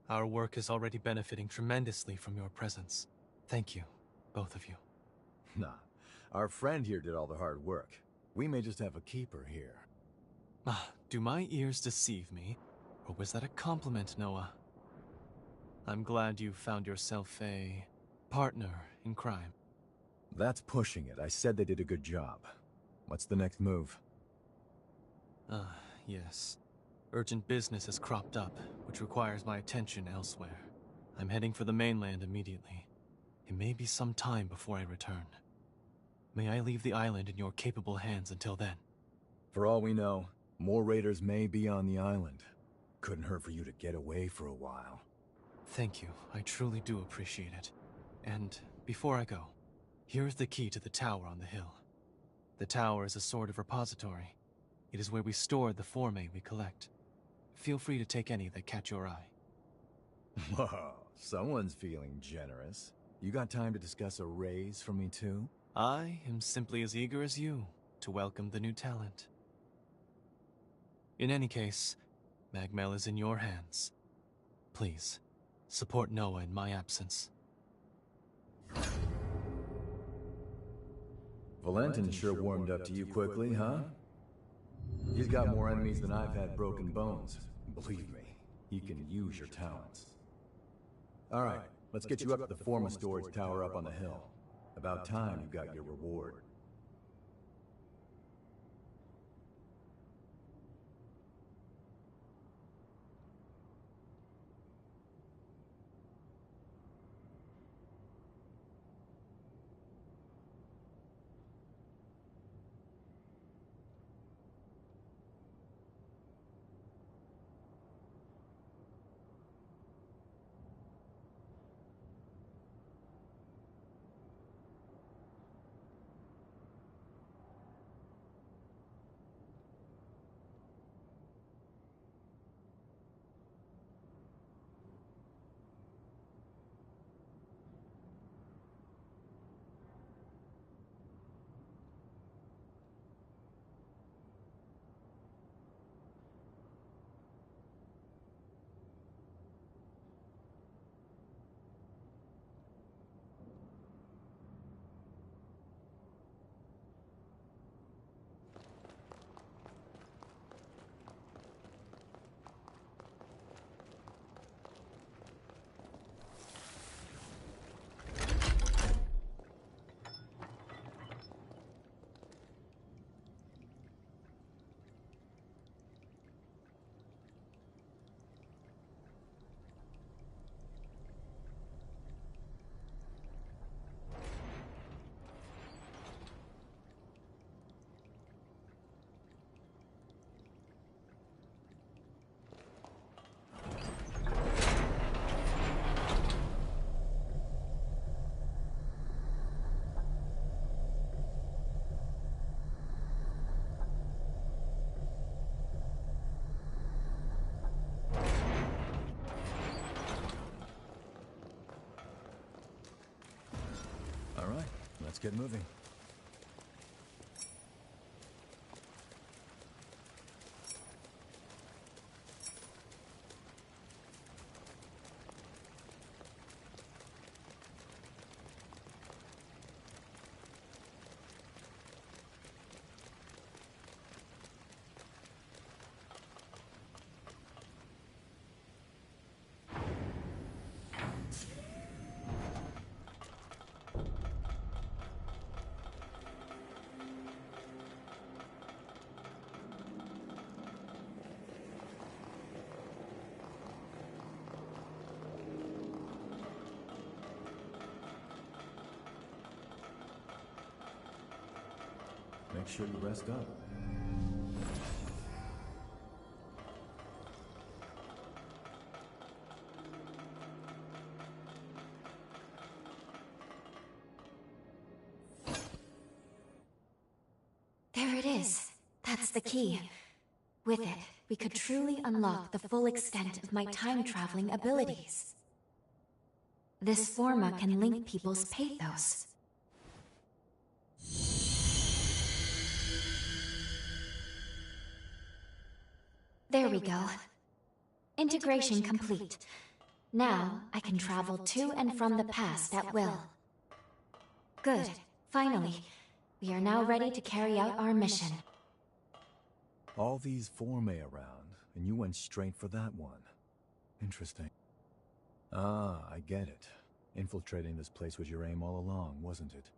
Speaker 6: Our work is already benefiting tremendously from your presence. Thank you, both of you.
Speaker 5: Nah, our friend here did all the hard work. We may just have a keeper here.
Speaker 6: Do my ears deceive me? Or was that a compliment, Noah? I'm glad you found yourself a partner in crime.
Speaker 5: That's pushing it. I said they did a good job. What's the next move?
Speaker 6: Yes. Urgent business has cropped up, which requires my attention elsewhere. I'm heading for the mainland immediately. It may be some time before I return. May I leave the island in your capable hands until then?
Speaker 5: For all we know, more raiders may be on the island. Couldn't hurt for you to get away for a while.
Speaker 6: Thank you. I truly do appreciate it. And before I go, here is the key to the tower on the hill. The tower is a sort of repository. It is where we store the forme we collect. Feel free to take any that catch your eye.
Speaker 5: Whoa, someone's feeling generous. You got time to discuss a raise for me too?
Speaker 6: I am simply as eager as you to welcome the new talent. In any case, Magmel is in your hands. Please, support Noah in my absence.
Speaker 5: Valentin sure warmed up to you quickly, huh? He's got more enemies than I've had broken bones. Believe me, he can use your talents. Alright, let's get you up to the Forma storage tower up on the hill. About time you got your reward. Alright, let's get moving. Make sure you rest up.
Speaker 2: There it is. That's the key. With it, we could truly unlock the full extent of my time-traveling abilities. This forma can link people's pathos. There we go. Integration complete. Now, I can travel to and from the past at will. Good. Finally, we are now ready to carry out our mission.
Speaker 5: All these forme around, and you went straight for that one. Interesting. Ah, I get it. Infiltrating this place was your aim all along, wasn't it?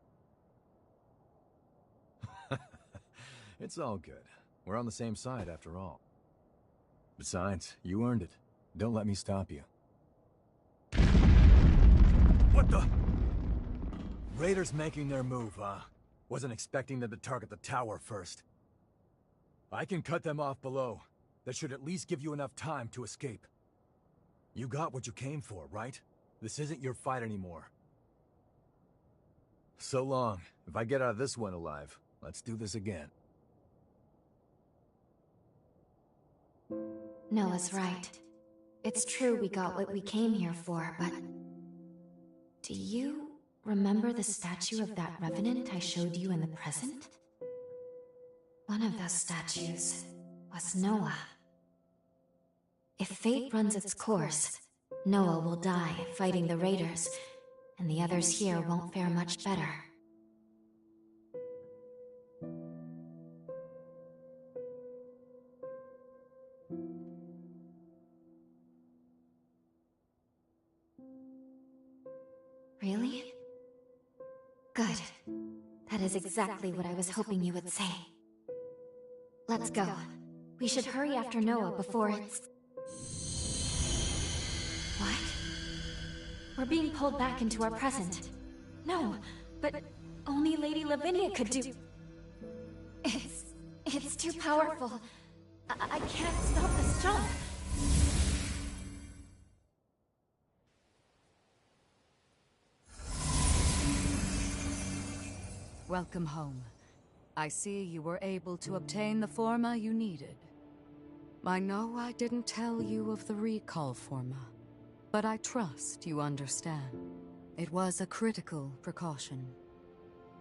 Speaker 5: It's all good. We're on the same side after all. Besides, you earned it. Don't let me stop you. What the? Raiders making their move, huh? Wasn't expecting them to target the tower first. I can cut them off below. That should at least give you enough time to escape. You got what you came for, right? This isn't your fight anymore. So long. If I get out of this one alive, let's do this again.
Speaker 2: Noah's right. It's true we got what we came here for, but... Do you remember the statue of that Revenant I showed you in the present? One of those statues was Noah. If fate runs its course, Noah will die fighting the Raiders, and the others here won't fare much better. Really? Good. That is exactly what I was hoping you would say. Let's go. We should hurry after Noah before it's... What? We're being pulled back into our present. No, but only Lady Lavinia could do... It's too powerful. I can't stop this jump.
Speaker 1: Welcome home. I see you were able to obtain the Forma you needed. I know I didn't tell you of the recall Forma, but I trust you understand. It was a critical precaution.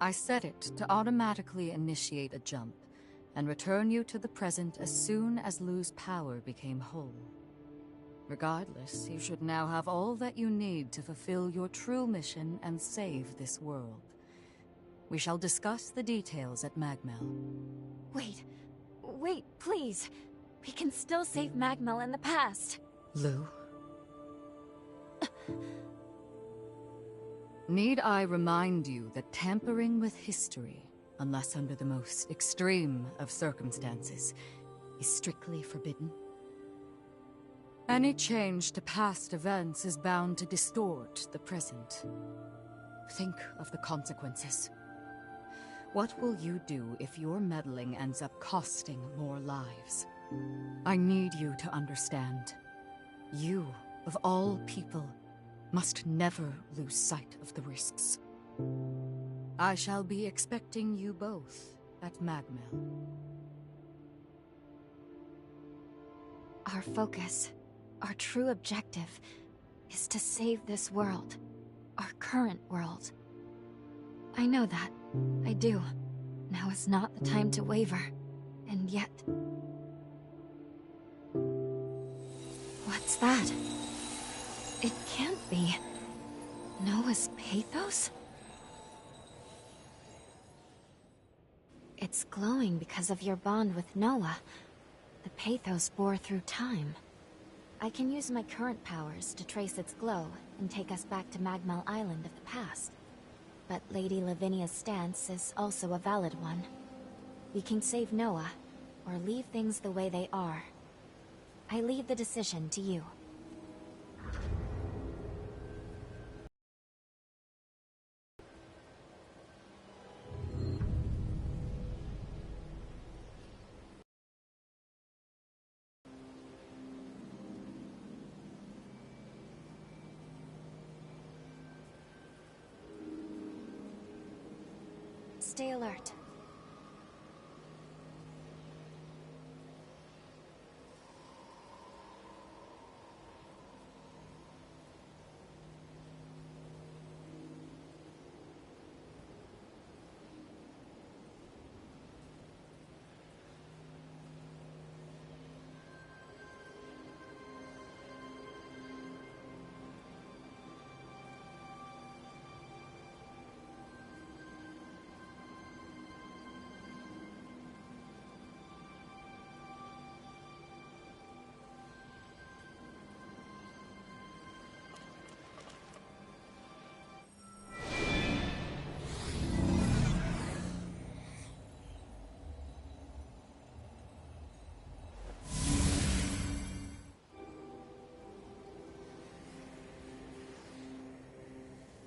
Speaker 1: I set it to automatically initiate a jump and return you to the present as soon as Lu's power became whole. Regardless, you should now have all that you need to fulfill your true mission and save this world. We shall discuss the details at Magmel.
Speaker 2: Wait, please. We can still save Magmel in the past.
Speaker 1: Lu? Need I remind you that tampering with history, unless under the most extreme of circumstances, is strictly forbidden? Any change to past events is bound to distort the present. Think of the consequences. What will you do if your meddling ends up costing more lives? I need you to understand. You, of all people, must never lose sight of the risks. I shall be expecting you both at Magmel.
Speaker 2: Our focus, our true objective, is to save this world. Our current world. I know that. I do. Now is not the time to waver. And yet... What's that? It can't be. Noah's pathos? It's glowing because of your bond with Noah. The pathos bore through time. I can use my current powers to trace its glow and take us back to Magmel Island of the past. But Lady Lavinia's stance is also a valid one. We can save Noah, or leave things the way they are. I leave the decision to you. Stay alert.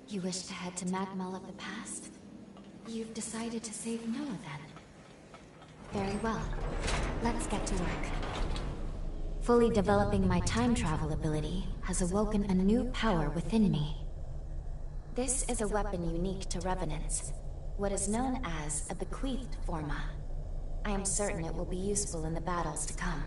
Speaker 2: You wish to head to Magmel of the past? You've decided to save Noah, then? Very well. Let's get to work. Fully developing my time travel ability has awoken a new power within me. This is a weapon unique to Revenants, what is known as a bequeathed forma. I am certain it will be useful in the battles to come.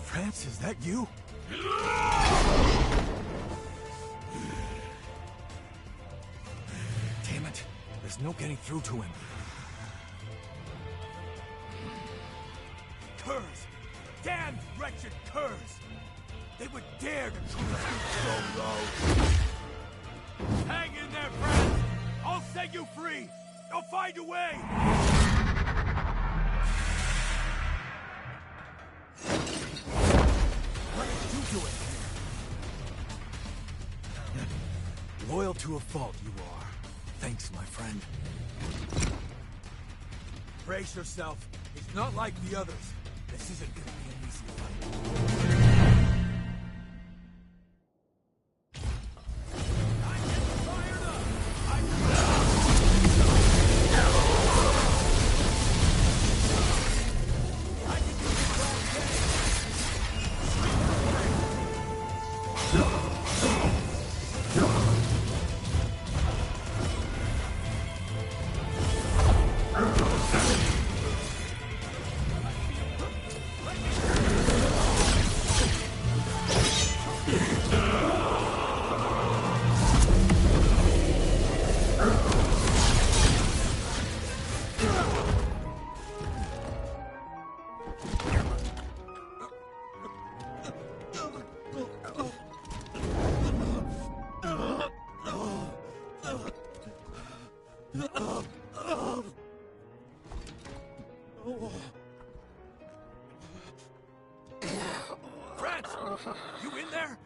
Speaker 5: France, is that you? Damn it. There's no getting through to him. Curs! Damn wretched curs! They would dare to treat us so low! Hang in there, France! I'll set you free! I'll find a way! Loyal to a fault, you are. Thanks, my friend. Brace yourself. He's not like the others. This isn't gonna be an easy fight. France! You in there?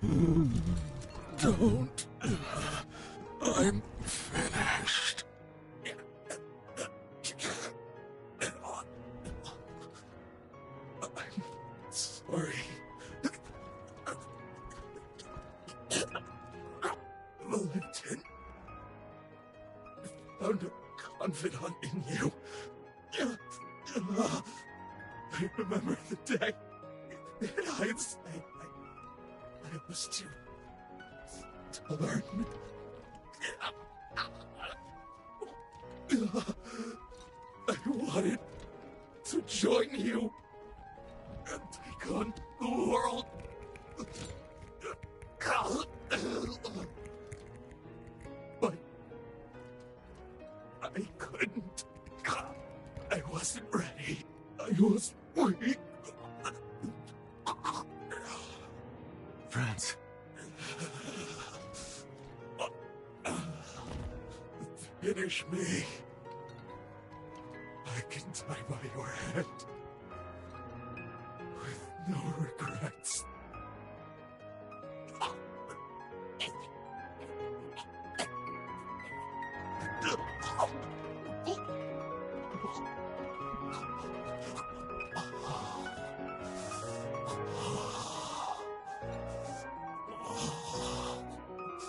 Speaker 9: Don't. I'm finished. I'm sorry. Valentin found a confidant in you. I remember the day. In hindsight, I was too learn. I wanted to join you and take on the world. But I couldn't. I wasn't ready. I was weak.
Speaker 5: France.
Speaker 9: Finish me. I can die by your hand. With no regrets.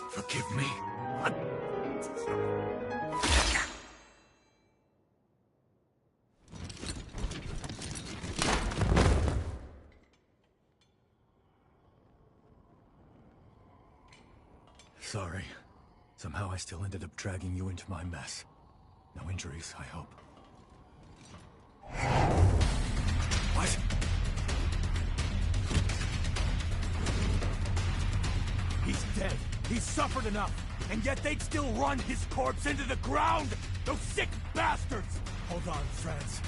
Speaker 5: Forgive me. Sorry. Somehow I still ended up dragging you into my mess. No injuries, I hope. What? He's dead. He's suffered enough. And yet they'd still run his corpse into the ground! Those sick bastards! Hold on, friends.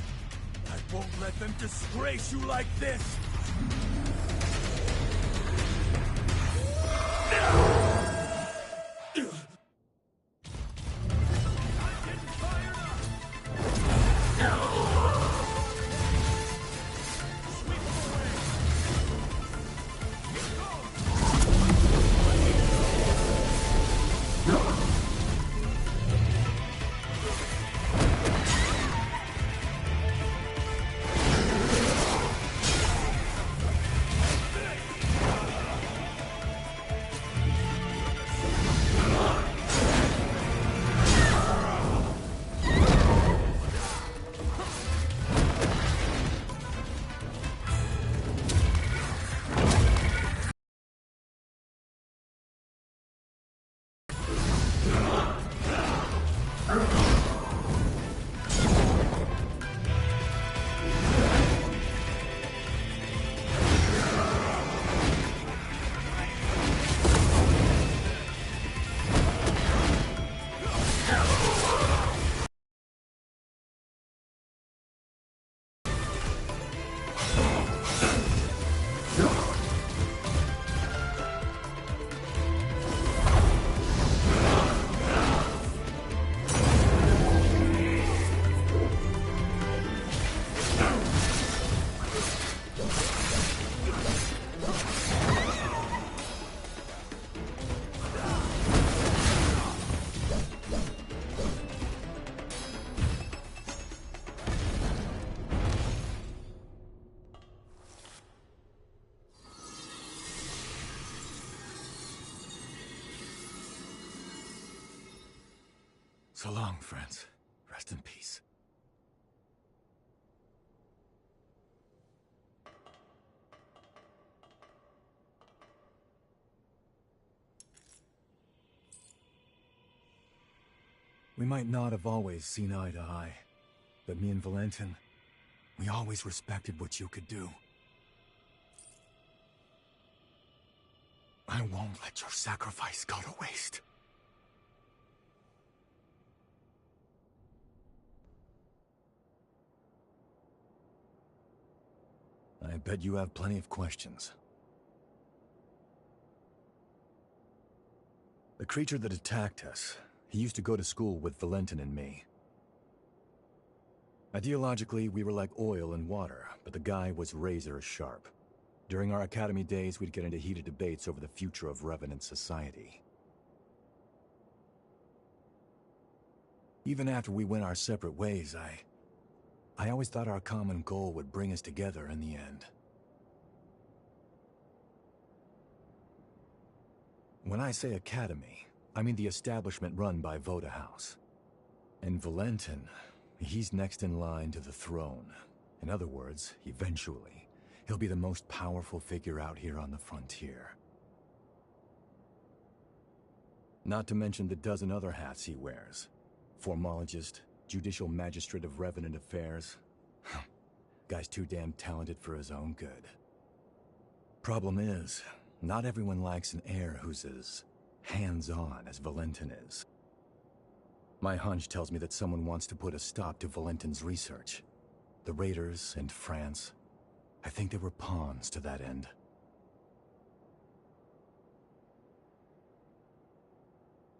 Speaker 5: I won't let them disgrace you like this! So long, friends. Rest in peace. We might not have always seen eye to eye, but me and Valentin, we always respected what you could do. I won't let your sacrifice go to waste. I bet you have plenty of questions. The creature that attacked us, he used to go to school with Valentin and me. Ideologically, we were like oil and water, but the guy was razor sharp. During our academy days, we'd get into heated debates over the future of Revenant society. Even after we went our separate ways, I always thought our common goal would bring us together in the end. When I say academy, I mean the establishment run by Voda House. And Valentin, he's next in line to the throne. In other words, eventually, he'll be the most powerful figure out here on the frontier. Not to mention the dozen other hats he wears. Formologist, Judicial Magistrate of Revenant Affairs. Guy's too damn talented for his own good. Problem is, not everyone likes an heir who's as hands-on as Valentin is. My hunch tells me that someone wants to put a stop to Valentin's research. The Raiders and France, I think they were pawns to that end.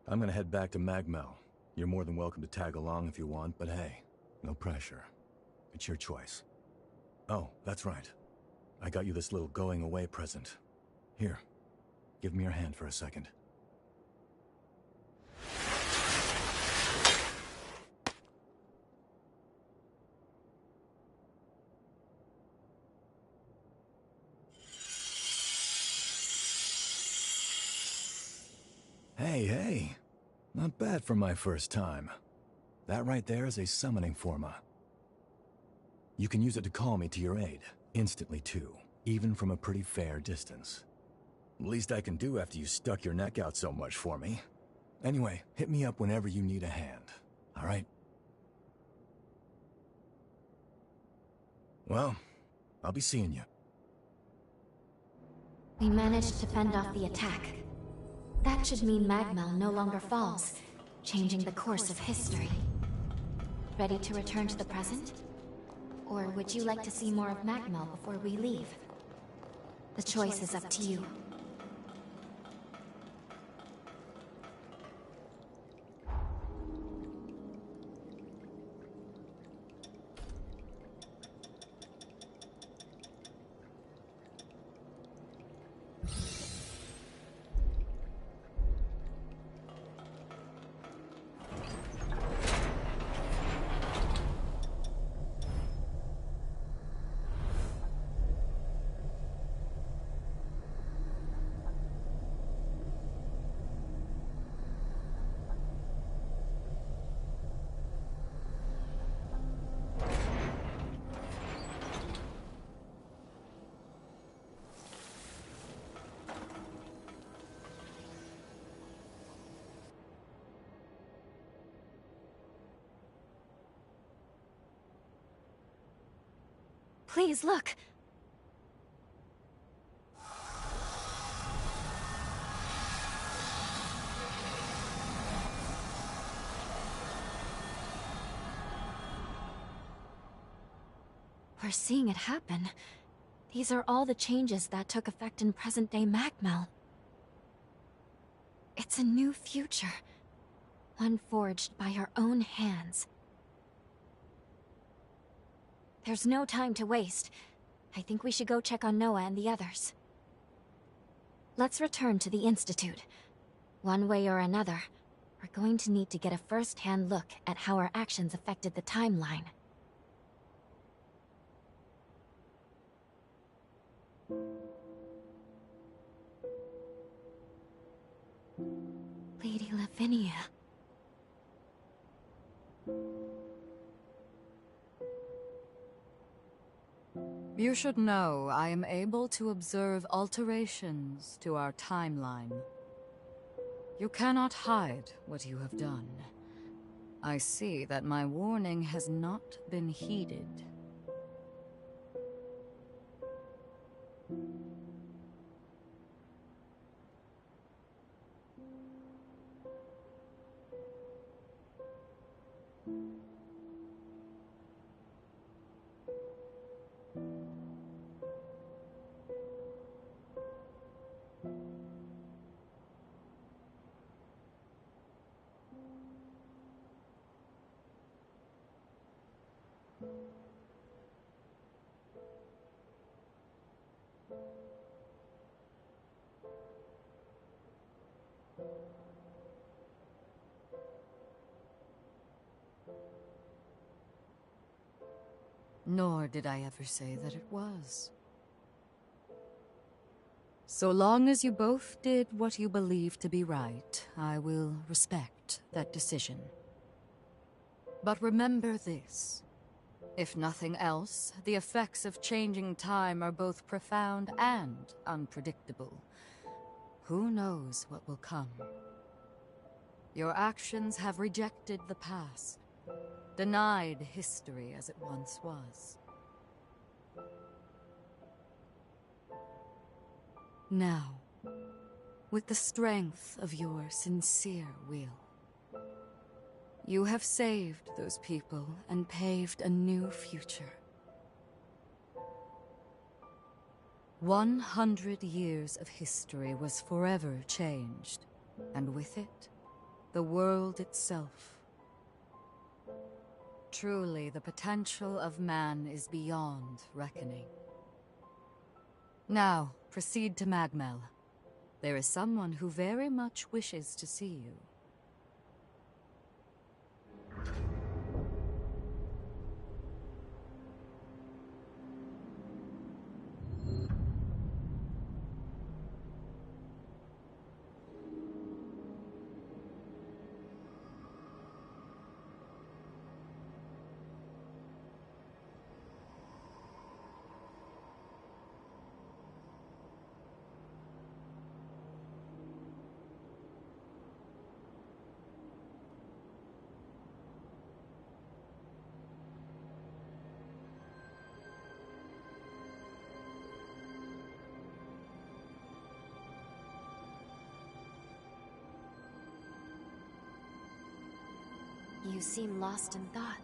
Speaker 5: I'm gonna head back to Magmel. You're more than welcome to tag along if you want, but hey, no pressure. It's your choice. Oh, that's right. I got you this little going-away present. Here, give me your hand for a second. Hey, not bad for my first time. That right there is a summoning forma. You can use it to call me to your aid, instantly too, even from a pretty fair distance. Least I can do after you stuck your neck out so much for me. Anyway, hit me up whenever you need a hand, all right? Well, I'll be seeing you.
Speaker 2: We managed to fend off the attack. That should mean Magmel no longer falls, changing the course of history. Ready to return to the present? Or would you like to see more of Magmel before we leave? The choice is up to you. Please, look! We're seeing it happen. These are all the changes that took effect in present-day Magmel. It's a new future. One forged by our own hands. There's no time to waste. I think we should go check on Noah and the others. Let's return to the Institute. One way or another, we're going to need to get a first-hand look at how our actions affected the timeline. Lady Lavinia.
Speaker 1: You should know I am able to observe alterations to our timeline. You cannot hide what you have done. I see that my warning has not been heeded. Nor did I ever say that it was. So long as you both did what you believe to be right, I will respect that decision. But remember this. If nothing else, the effects of changing time are both profound and unpredictable. Who knows what will come? Your actions have rejected the past, denied history as it once was. Now, with the strength of your sincere will, you have saved those people and paved a new future. 100 years of history was forever changed, and with it, the world itself. Truly, the potential of man is beyond reckoning. Now, proceed to Magmel. There is someone who very much wishes to see you.
Speaker 2: You seem lost in thought.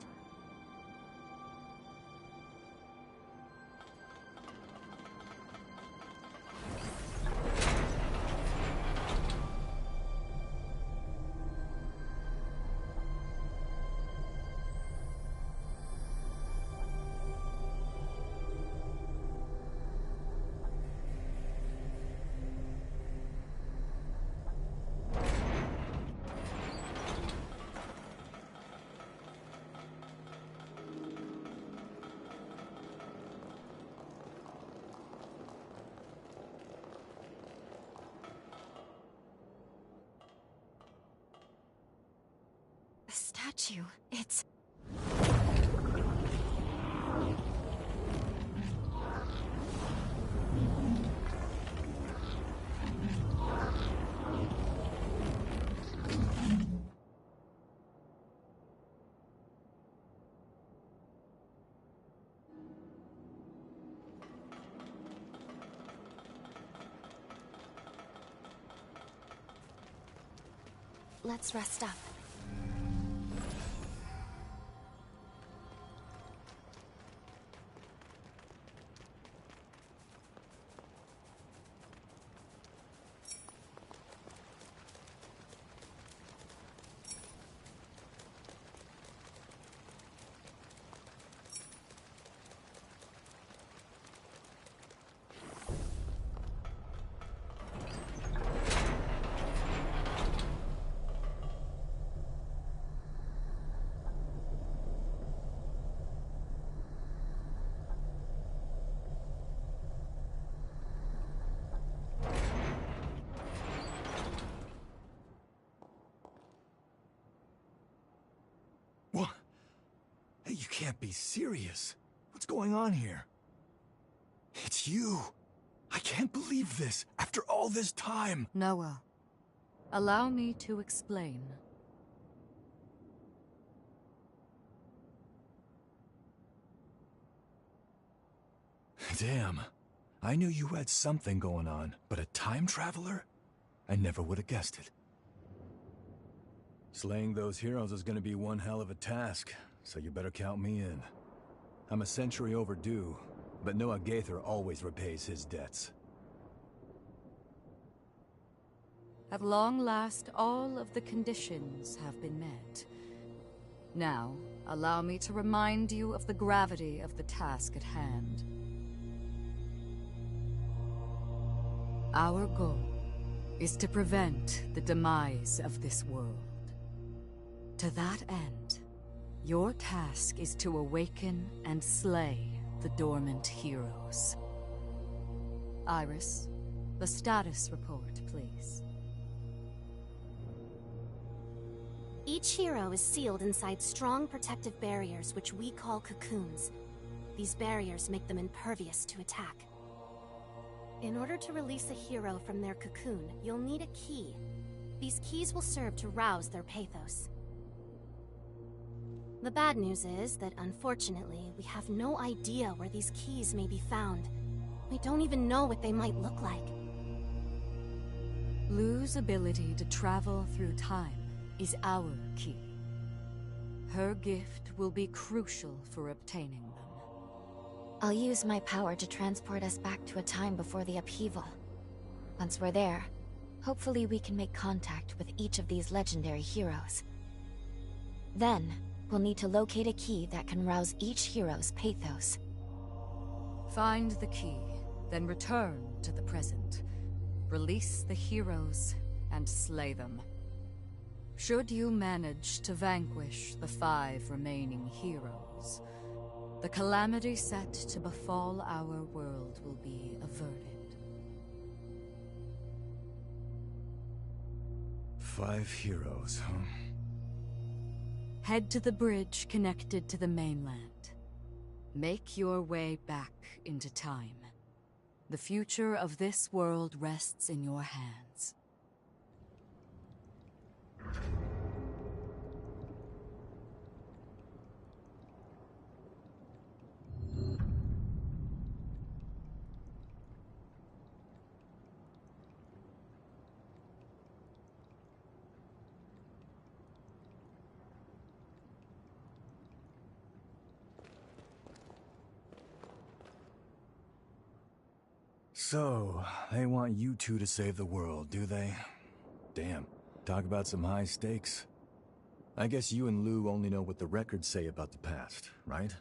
Speaker 2: The statue, it's... Let's rest up.
Speaker 5: What? Hey, you can't be serious. What's going on here? It's you. I can't believe this. After all this time.
Speaker 1: Noah, allow me to explain.
Speaker 5: Damn. I knew you had something going on, but a time traveler? I never would have guessed it. Slaying those heroes is gonna be one hell of a task, so you better count me in. I'm a century overdue, but Noah Gaither always repays his debts.
Speaker 1: At long last, all of the conditions have been met. Now, allow me to remind you of the gravity of the task at hand. Our goal is to prevent the demise of this world. To that end, your task is to awaken and slay the dormant heroes. Iris, the status report, please.
Speaker 2: Each hero is sealed inside strong protective barriers which we call cocoons. These barriers make them impervious to attack. In order to release a hero from their cocoon, you'll need a key. These keys will serve to rouse their pathos. The bad news is that, unfortunately, we have no idea where these keys may be found. We don't even know what they might look like.
Speaker 1: Lu's ability to travel through time is our key. Her gift will be crucial for obtaining them.
Speaker 2: I'll use my power to transport us back to a time before the upheaval. Once we're there, hopefully we can make contact with each of these legendary heroes. Then, we'll need to locate a key that can rouse each hero's pathos.
Speaker 1: Find the key, then return to the present. Release the heroes and slay them. Should you manage to vanquish the 5 remaining heroes, the calamity set to befall our world will be averted.
Speaker 5: 5 heroes, huh?
Speaker 1: Head to the bridge connected to the mainland. Make your way back into time. The future of this world rests in your hands.
Speaker 5: So, they want you two to save the world, do they? Damn, talk about some high stakes. I guess you and Lou only know what the records say about the past, right?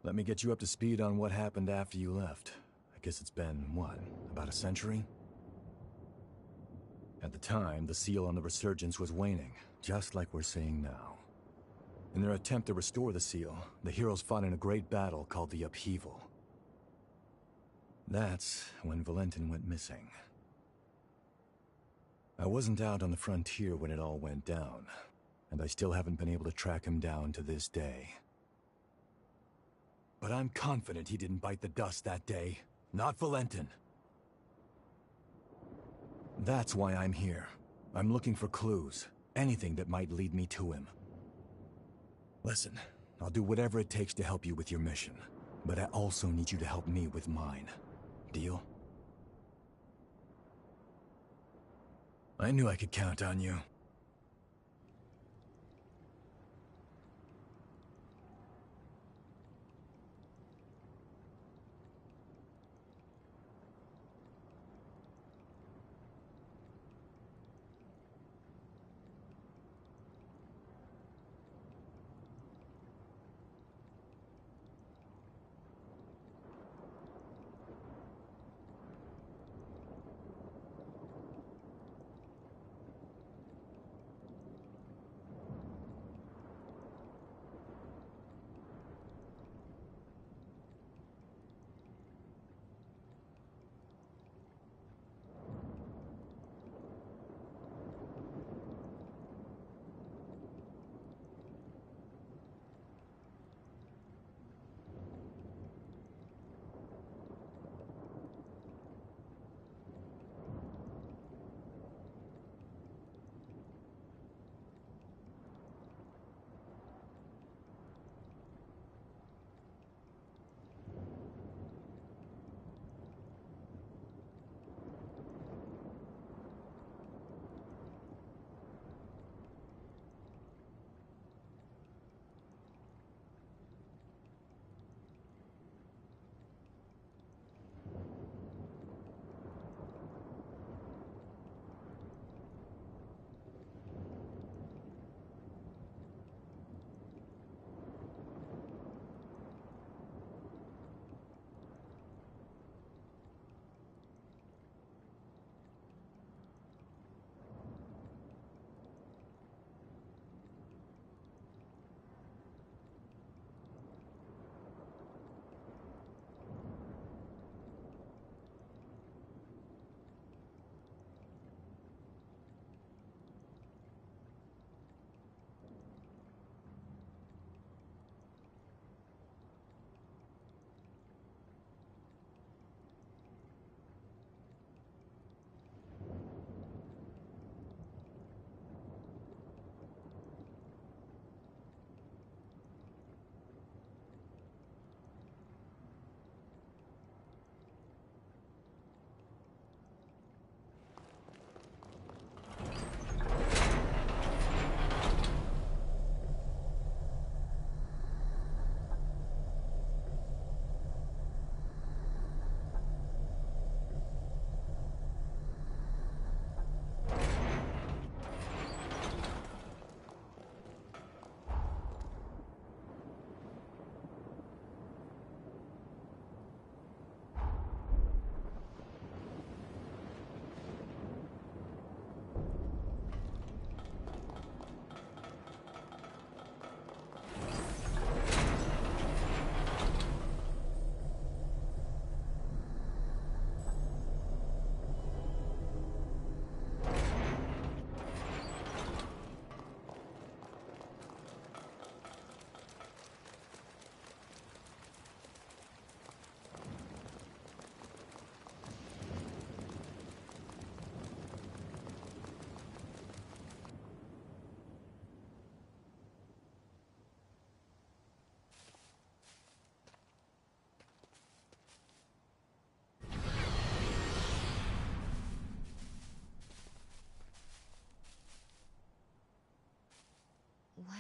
Speaker 5: Let me get you up to speed on what happened after you left. I guess it's been, what, about a century? At the time, the seal on the Resurgence was waning, just like we're seeing now. In their attempt to restore the seal, the heroes fought in a great battle called the Upheaval. That's when Valentin went missing. I wasn't out on the frontier when it all went down, and I still haven't been able to track him down to this day. But I'm confident he didn't bite the dust that day. Not Valentin. That's why I'm here. I'm looking for clues. Anything that might lead me to him. Listen, I'll do whatever it takes to help you with your mission. But I also need you to help me with mine. Deal? I knew I could count on you.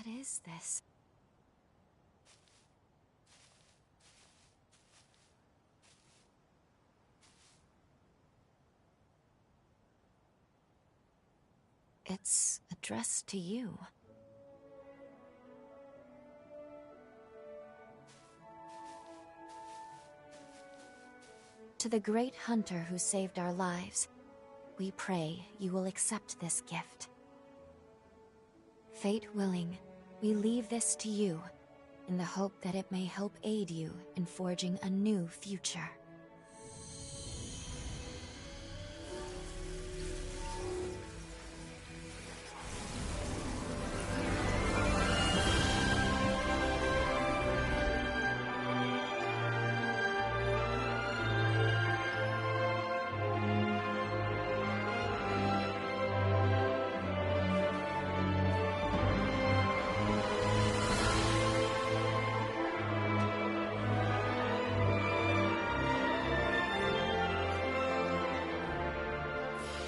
Speaker 2: What is this? It's addressed to you. To the great hunter who saved our lives, we pray you will accept this gift. Fate willing, we leave this to you, in the hope that it may help aid you in forging a new future.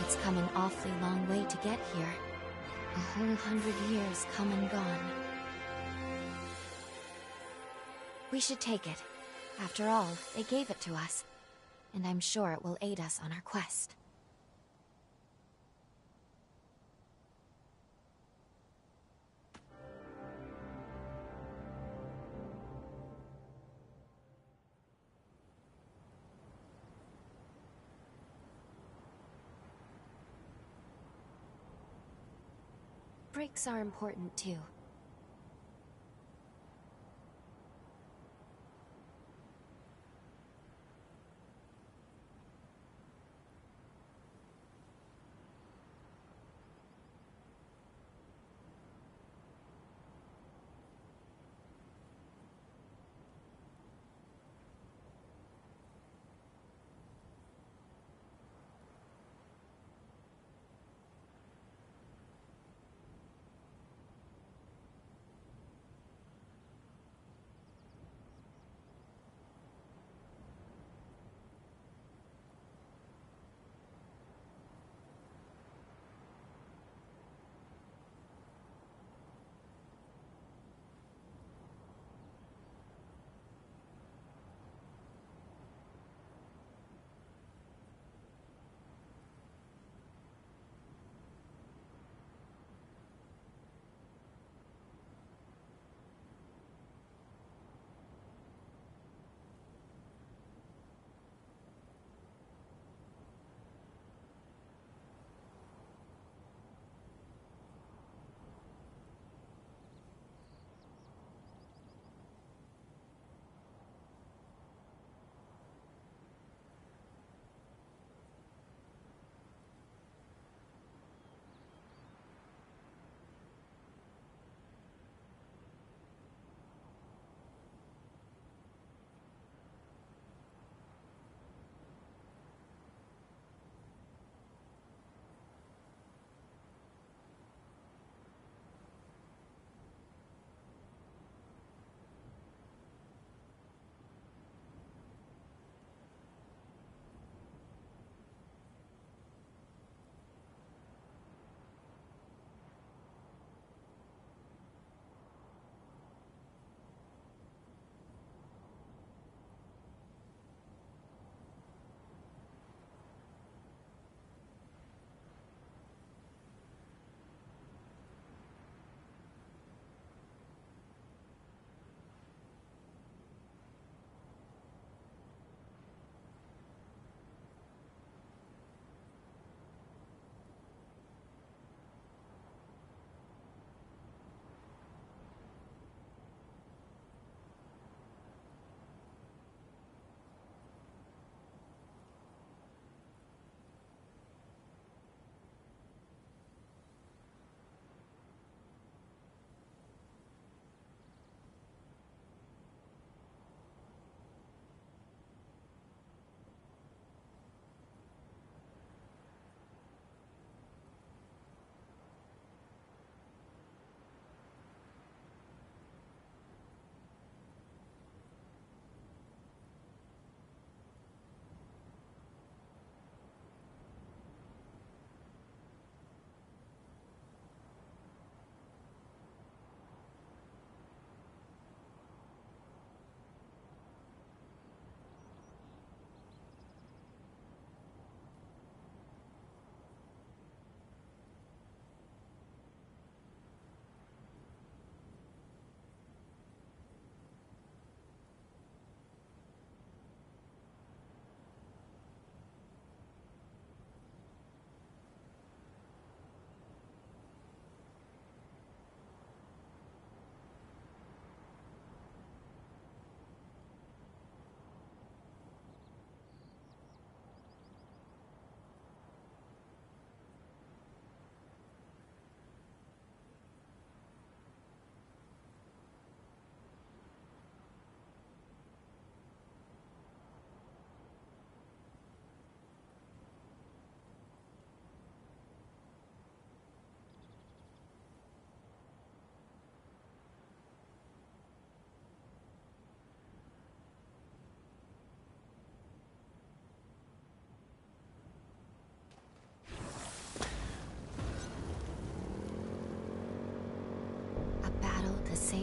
Speaker 2: It's come an awfully long way to get here. A whole 100 years come and gone. We should take it. After all, they gave it to us. And I'm sure it will aid us on our quest. Breaks are important too.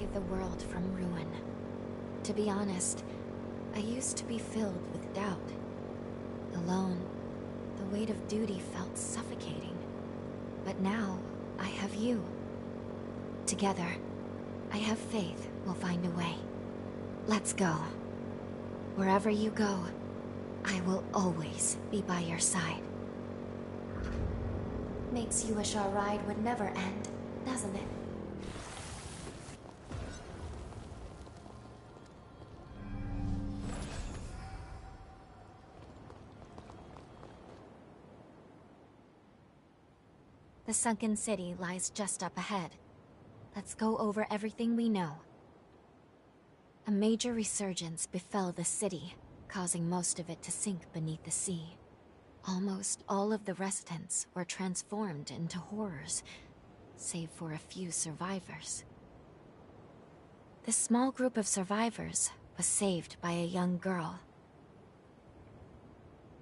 Speaker 2: save the world from ruin. To be honest, I used to be filled with doubt. Alone, the weight of duty felt suffocating. But now, I have you. Together, I have faith we'll find a way. Let's go. Wherever you go, I will always be by your side. Makes you wish our ride would never end, doesn't it? The sunken city lies just up ahead. Let's go over everything we know. A major resurgence befell the city, causing most of it to sink beneath the sea. Almost all of the residents were transformed into horrors, save for a few survivors. This small group of survivors was saved by a young girl.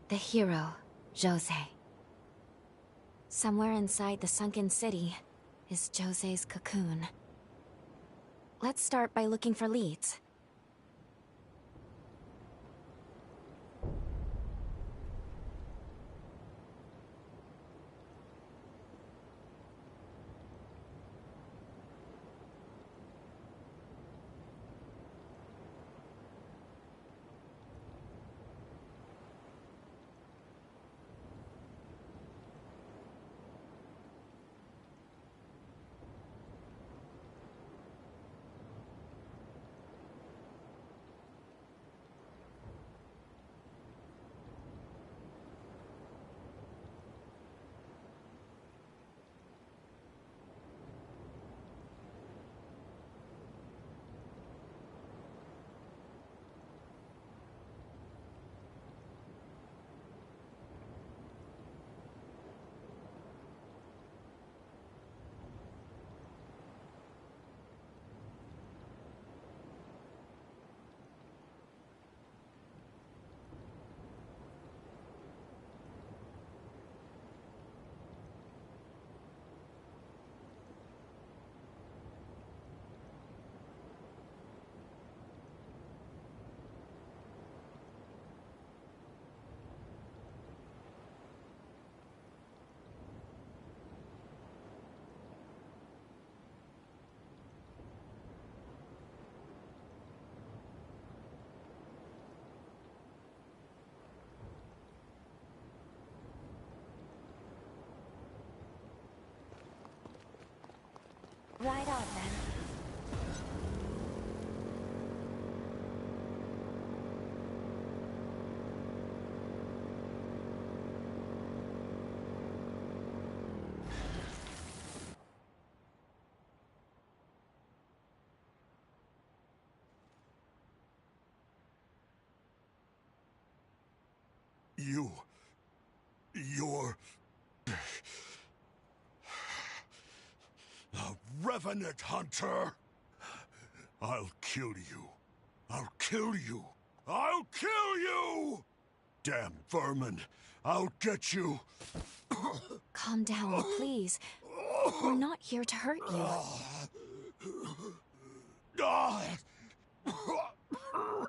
Speaker 2: The hero, Jose. Somewhere inside the sunken city is Jose's cocoon. Let's start by looking for leads. Right on, then.
Speaker 3: You're... a Revenant Hunter! I'll kill you. I'll kill you. I'll kill you! Damn vermin. I'll get you.
Speaker 2: Calm down, please. We're not here to hurt you.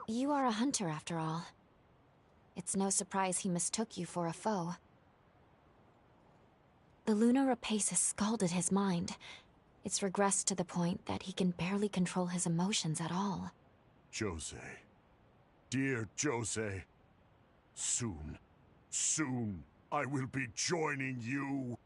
Speaker 2: You are a hunter, after all. It's no surprise he mistook you for a foe. The Luna Rapace has scalded his mind. It's regressed to the point that he can barely control his emotions at all.
Speaker 3: Jose. Dear Jose. Soon, I will be joining you.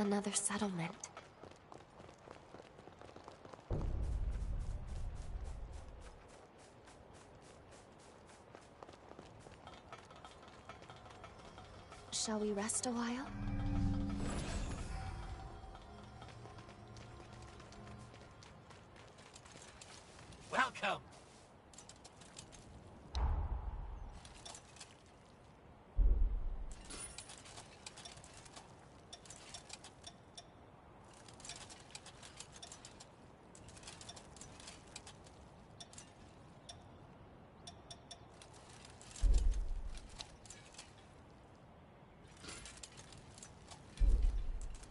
Speaker 2: Another settlement. Shall we rest a while?
Speaker 7: Welcome.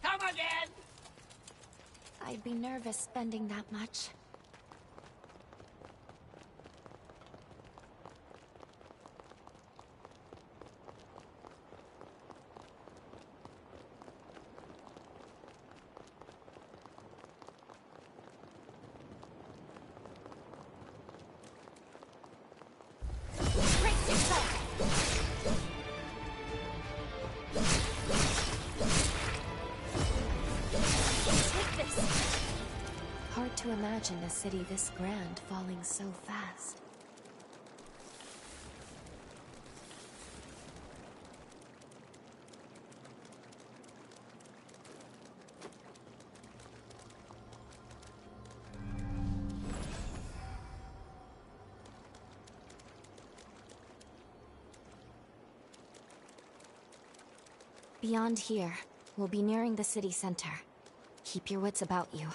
Speaker 7: Come again.
Speaker 2: I'd be nervous spending that much. Hard to imagine a city this grand falling so fast. Beyond here, we'll be nearing the city center. Keep your wits about you.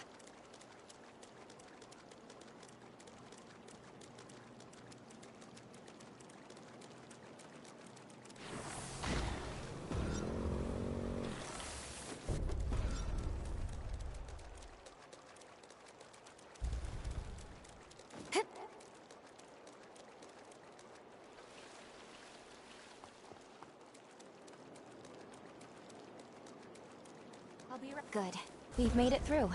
Speaker 2: I'll be right. Good. We've made it through.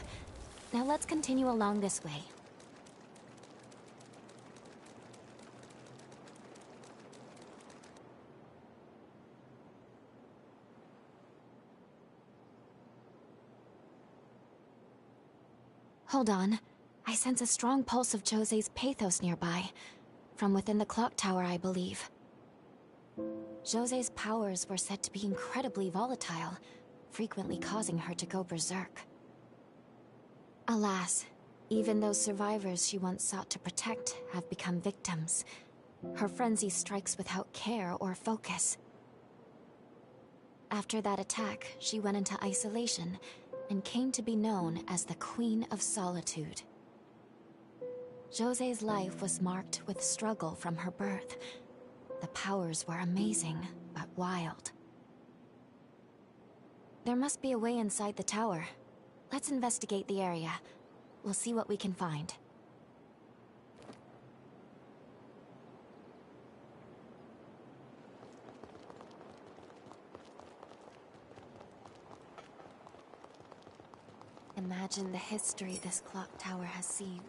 Speaker 2: Now let's continue along this way. Hold on. I sense a strong pulse of Jose's pathos nearby. From within the clock tower, I believe. Jose's powers were said to be incredibly volatile, frequently causing her to go berserk. Alas, even those survivors she once sought to protect have become victims. Her frenzy strikes without care or focus. After that attack, she went into isolation and came to be known as the Queen of Solitude. Jose's life was marked with struggle from her birth. The powers were amazing, but wild. There must be a way inside the tower. Let's investigate the area. We'll see what we can find. Imagine the history this clock tower has seen.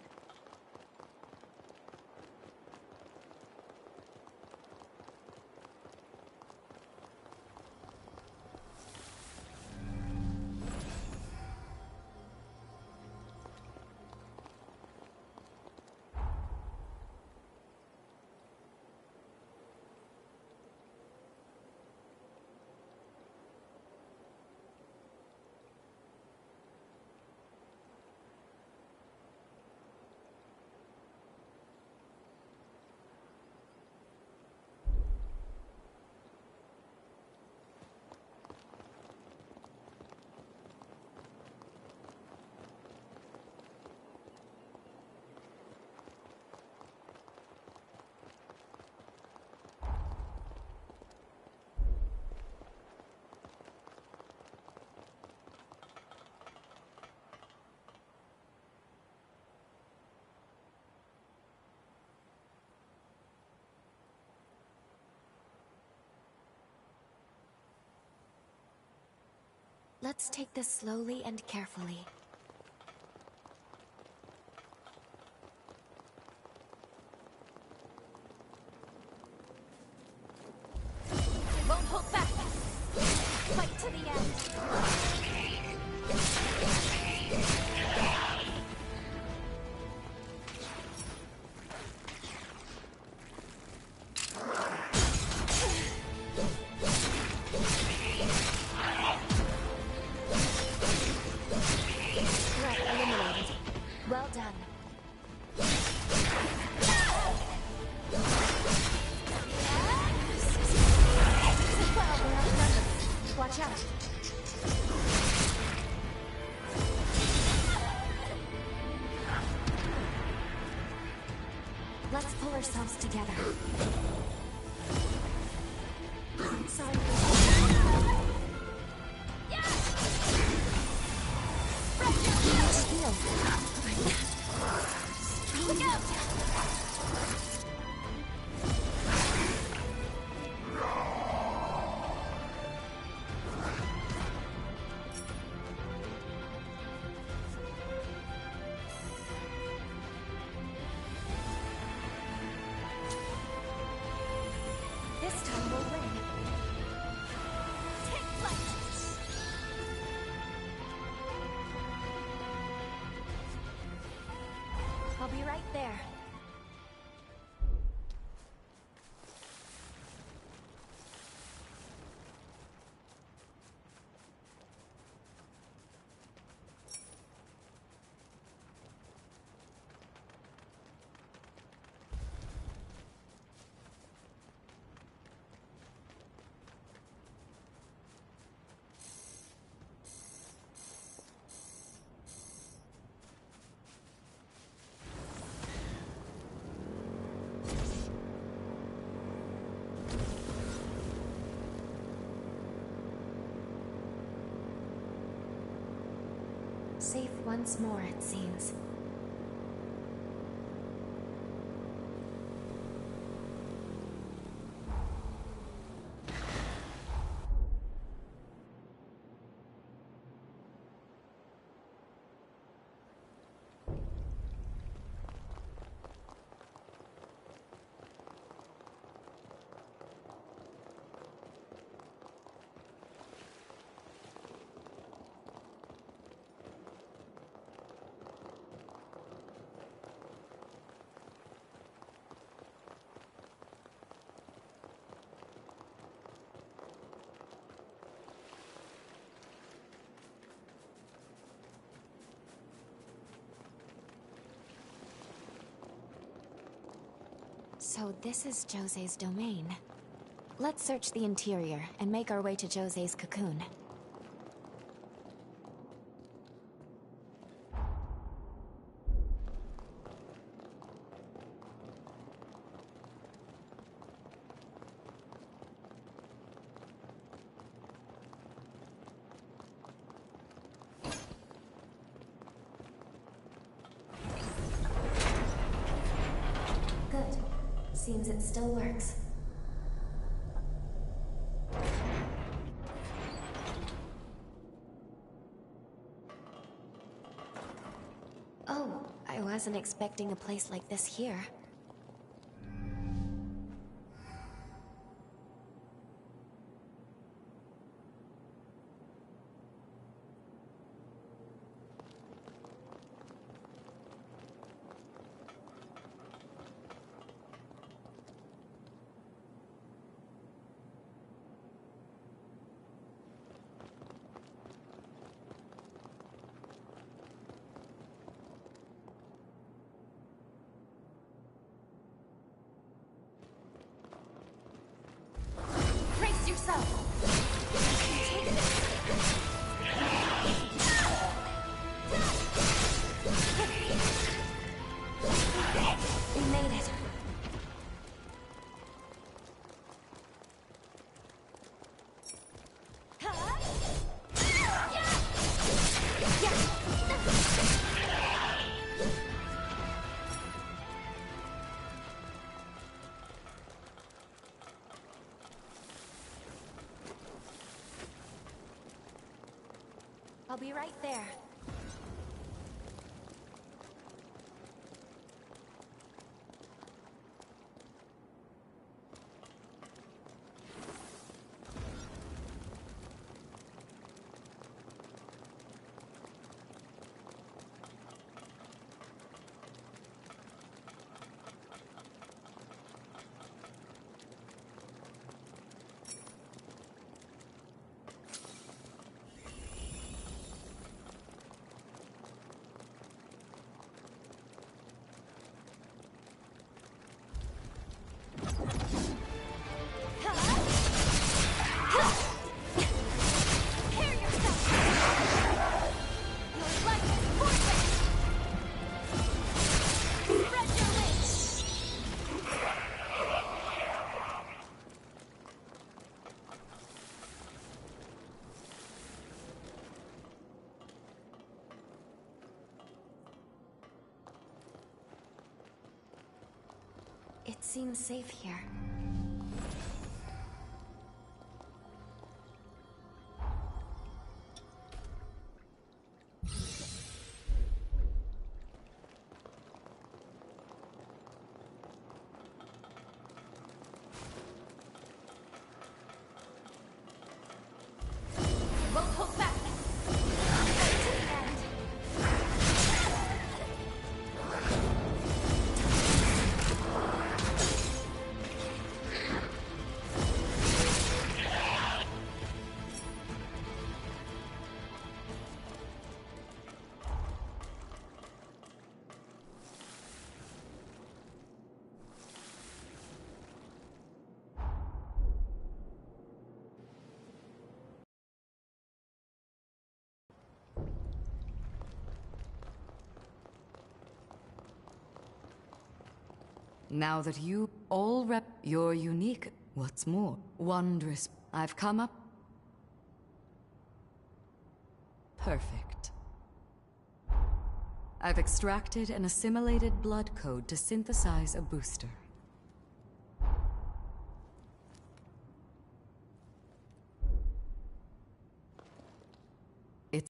Speaker 2: Let's take this slowly and carefully. We won't hold back. Fight to the end. together. Sorry. Heal. Look out! This time we'll win. Take flight! I'll be right there. Safe once more, it seems. So this is Jose's domain. Let's search the interior and make our way to Jose's cocoon. Good. Seems it still works. Oh, I wasn't expecting a place like this here. Brace yourself! We made it. I'll be right there. It seems safe here.
Speaker 10: Won't hold back.
Speaker 1: Now that you all you're unique. What's more, wondrous. I've come up. Perfect. I've extracted and assimilated blood code to synthesize a booster. It's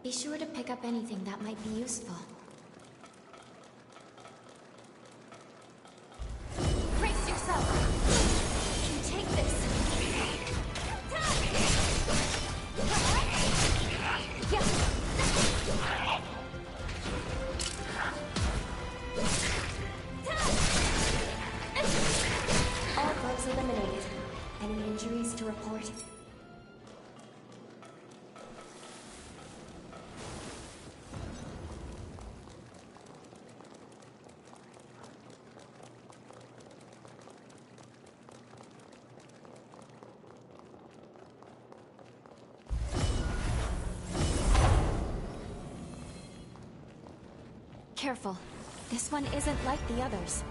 Speaker 2: Be sure to pick up anything that might be useful.
Speaker 10: Brace yourself. You can take this.
Speaker 2: All bugs eliminated. Any injuries to report? Careful. This one isn't like the others.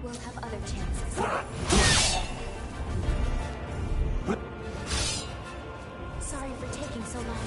Speaker 2: We'll have other chances. Sorry for taking so long.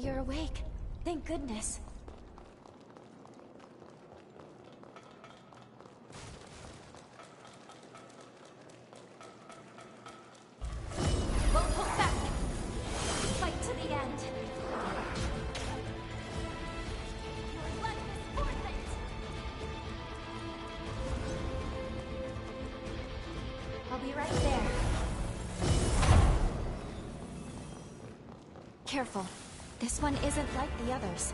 Speaker 2: you're awake. Thank goodness.
Speaker 10: Won't hold back. Fight to the end. Your life is worth it.
Speaker 2: I'll be right there. Careful. This one isn't like the others.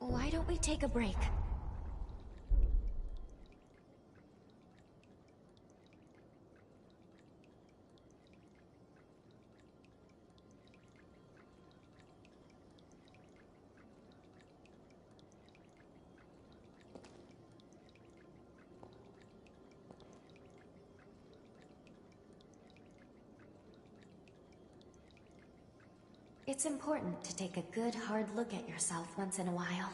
Speaker 2: Why don't we take a break? It's important to take a good, hard look at yourself once in a while.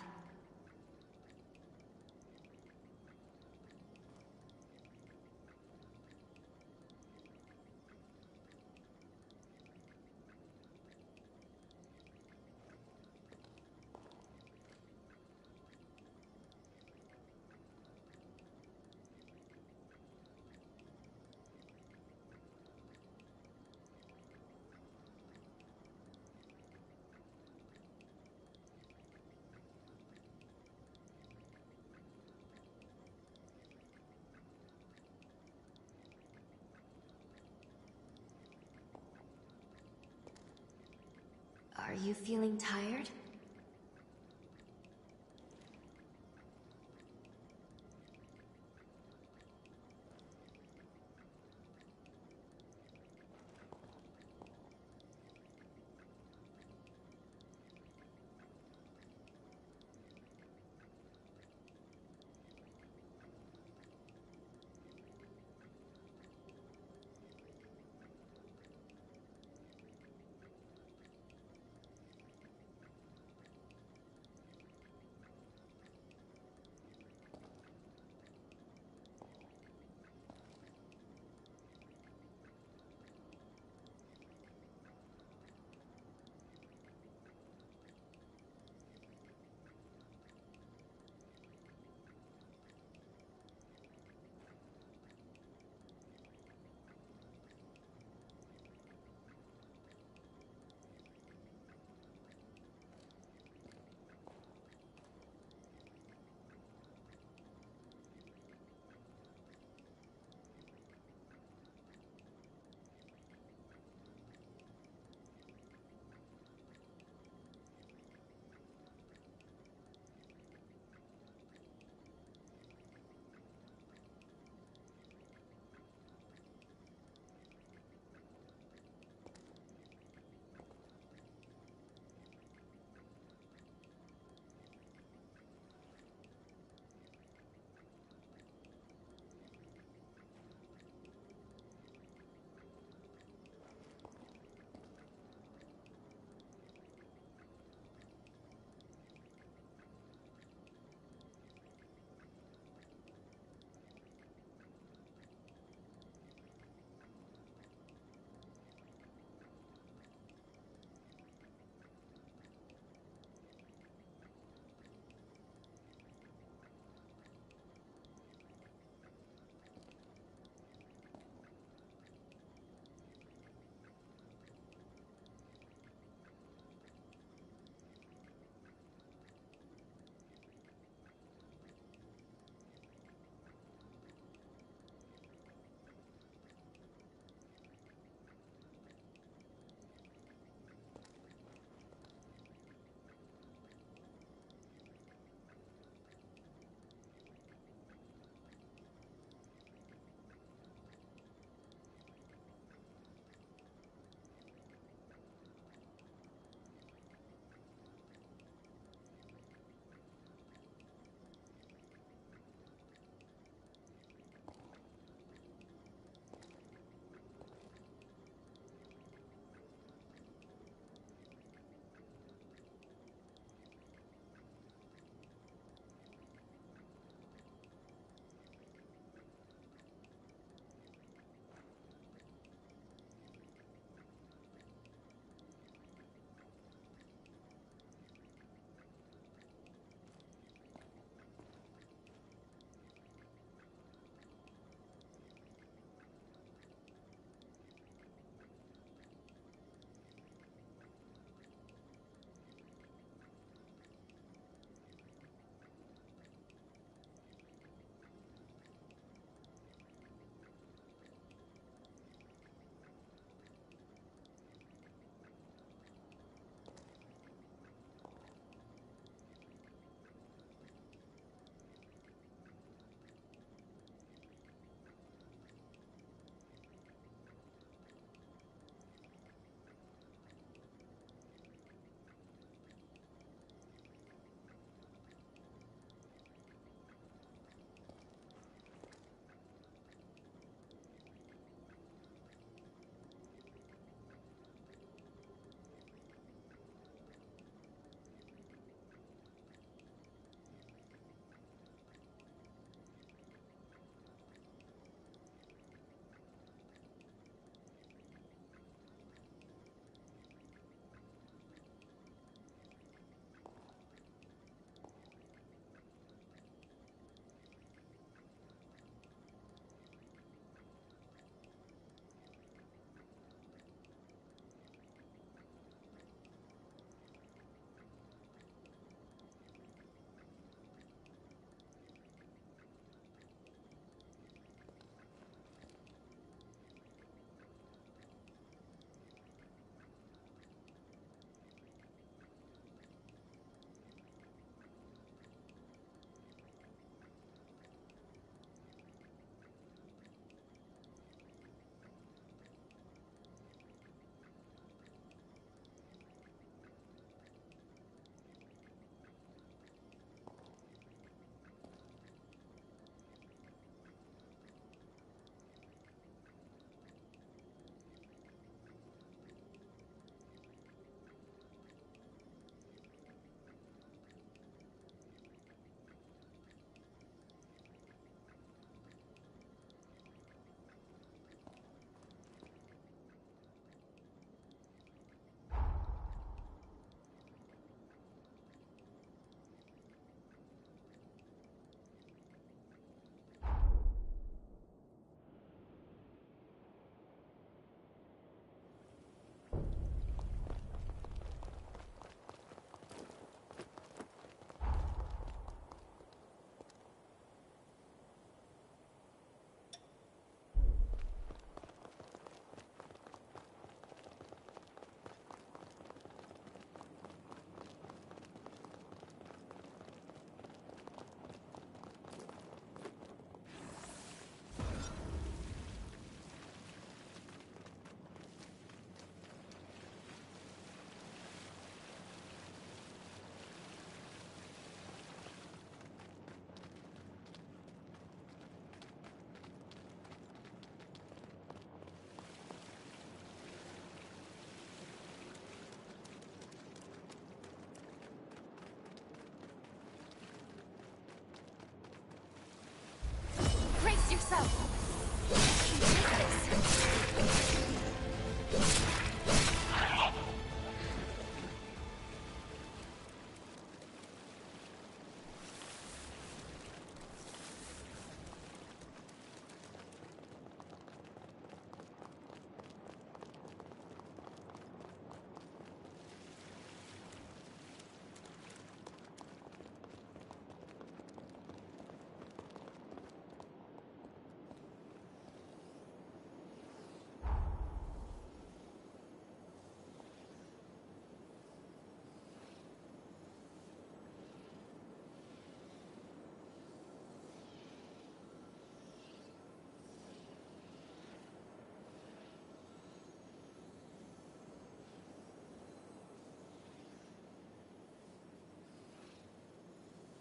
Speaker 2: Are you feeling tired?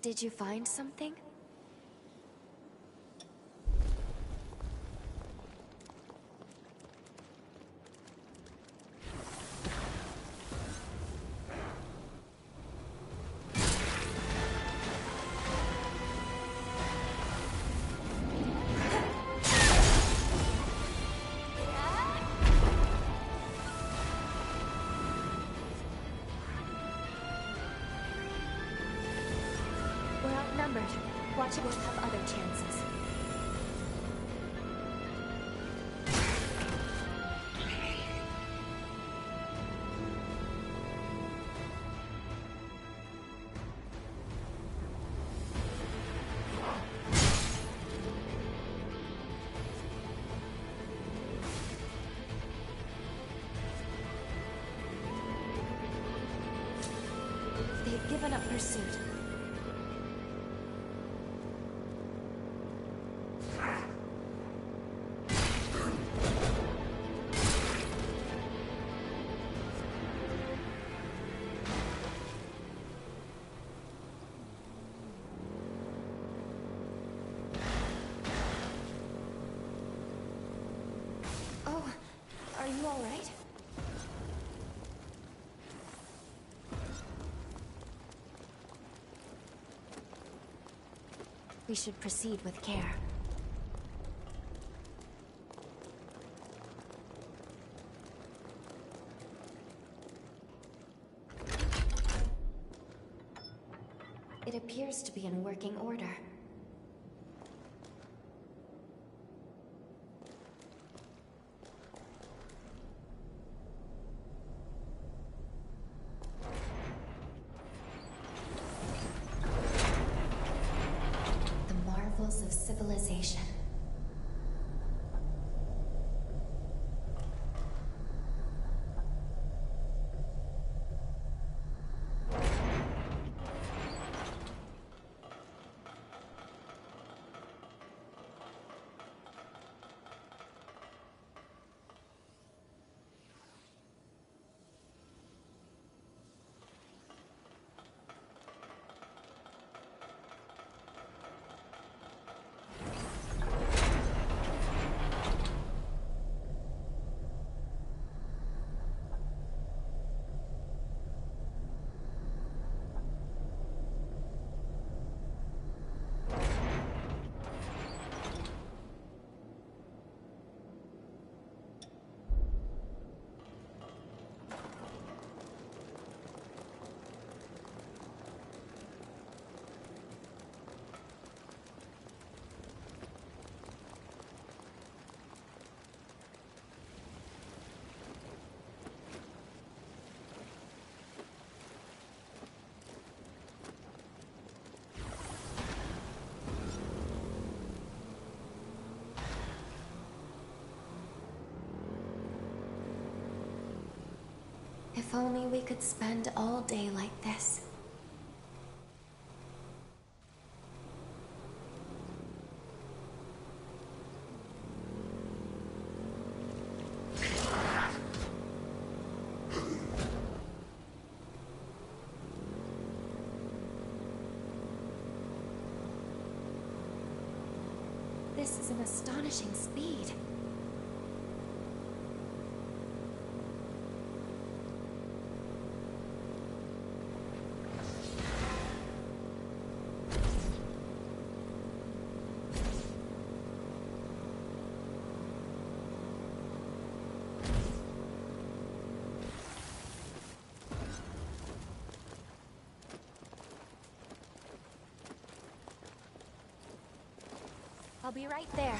Speaker 2: Did you find something? We're outnumbered. Watch it, we'll have other chances. They've given up pursuit. Oh, are you all right? We should proceed with care. It appears to be in working order. The marvels of civilization. If only we could spend all day like this. This is an astonishing speed. I'll be right there.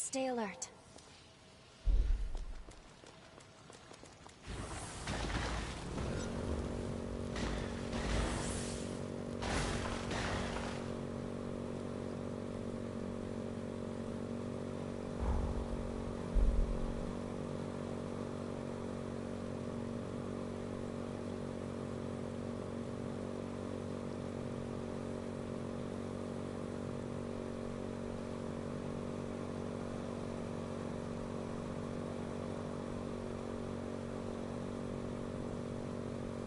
Speaker 2: Stay alert.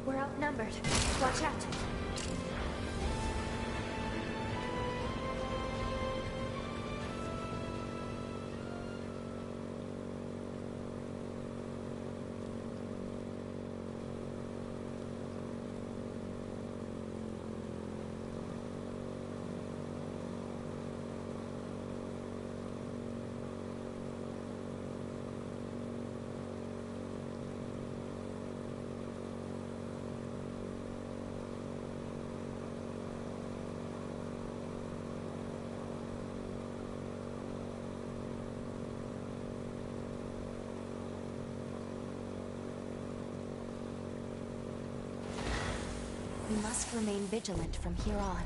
Speaker 10: We're outnumbered. Watch out.
Speaker 2: We must remain vigilant from here on.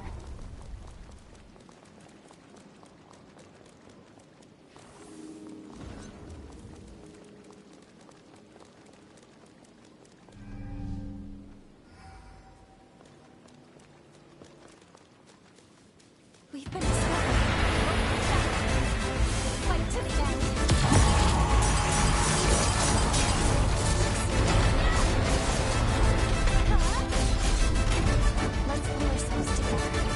Speaker 10: We've been discovered. Fight to the end.
Speaker 2: Let's pull ourselves together.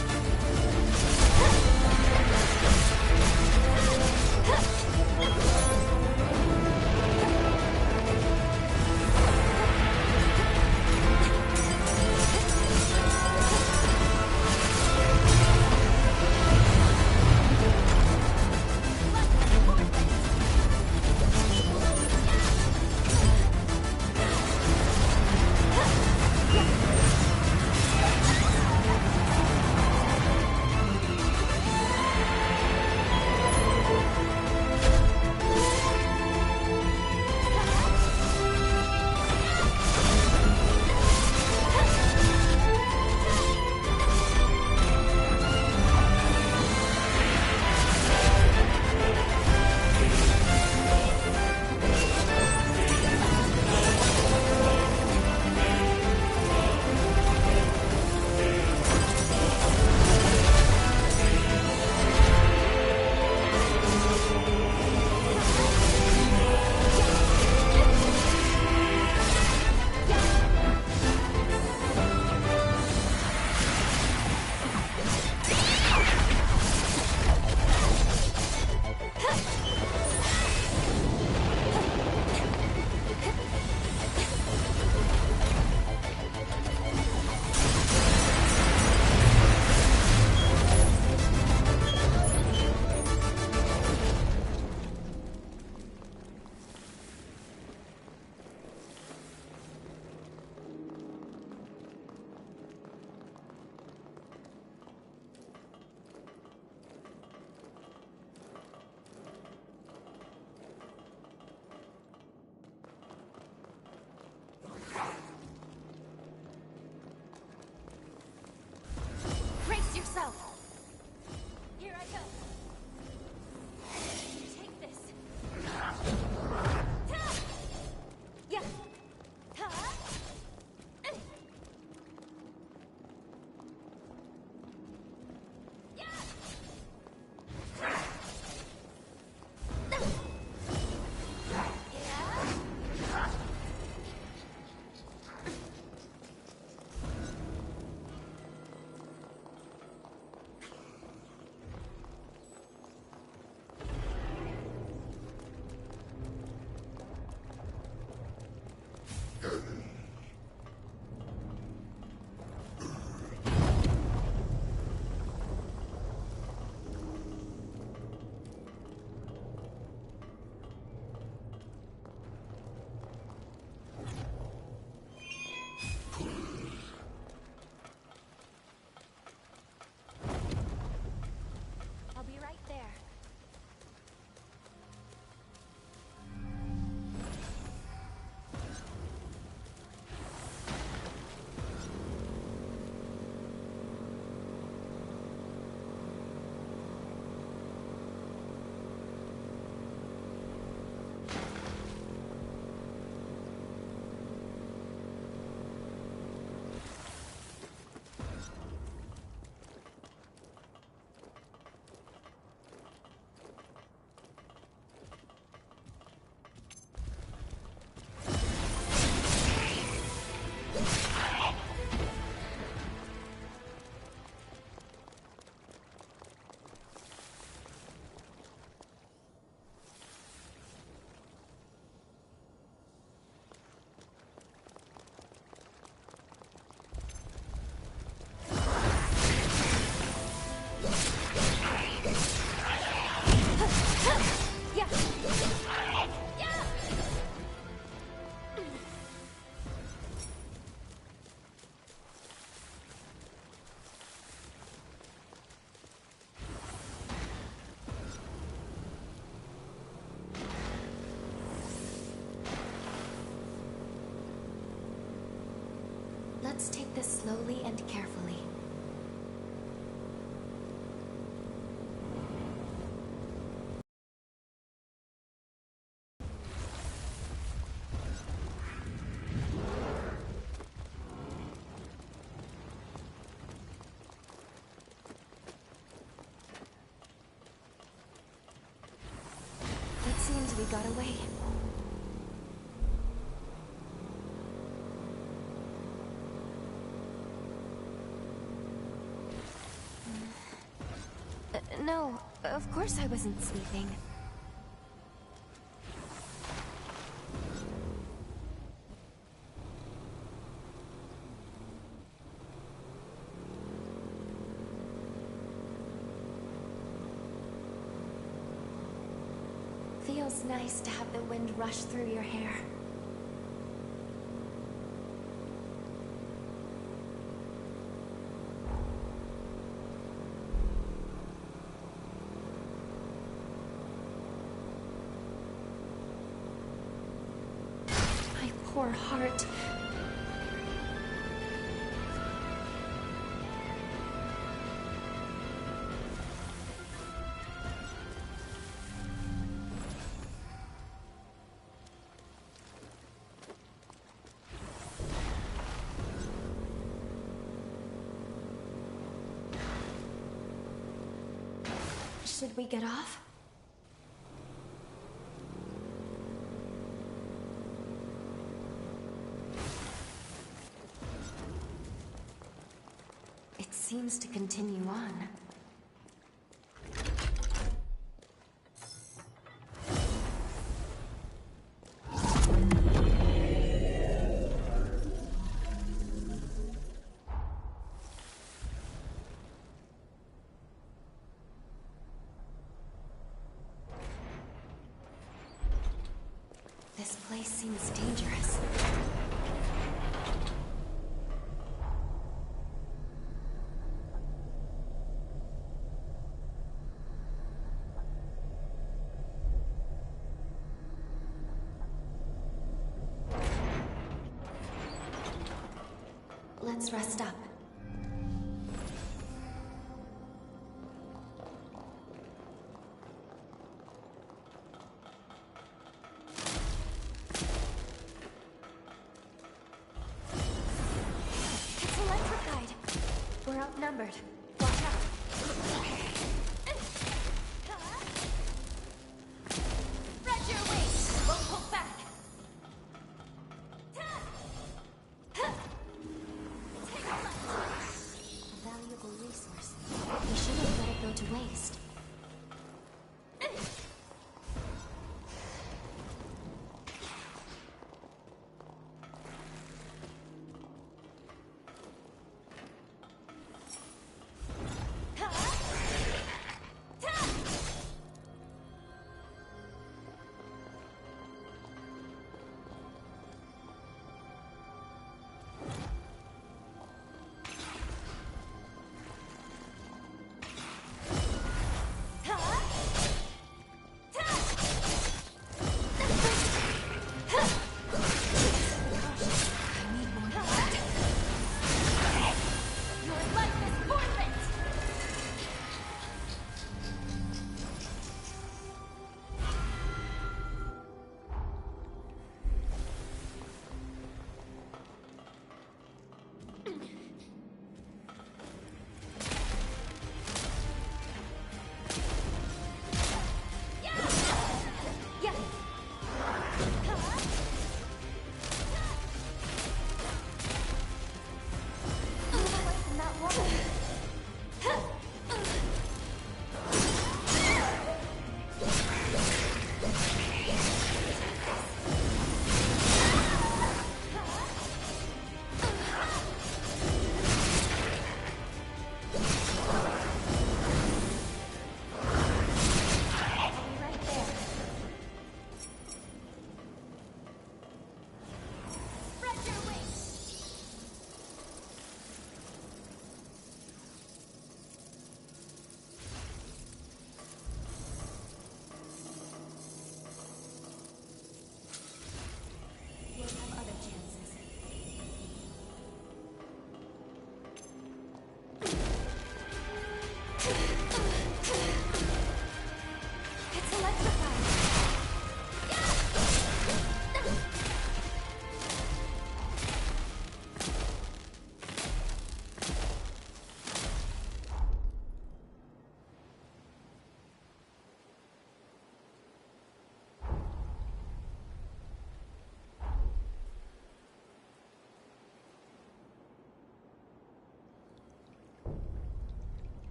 Speaker 2: this slowly and carefully. It seems we got away. No, of course I wasn't sleeping. Feels nice to have the wind rush through your hair. My poor heart. Should we get off? It seems to continue on. This place seems dangerous. Let's rest up. We're outnumbered. Watch out.
Speaker 10: Spread your wings. Won't hold back. Take a look.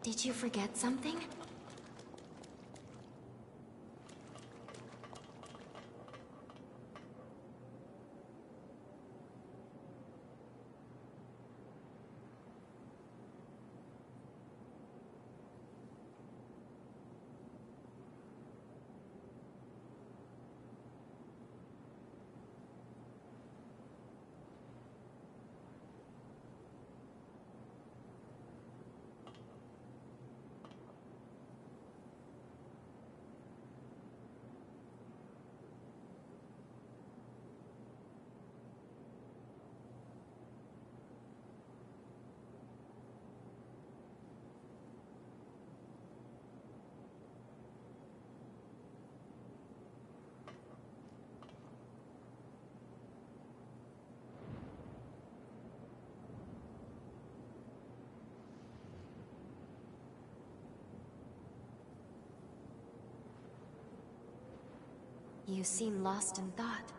Speaker 2: Did you forget something? You seem lost in thought.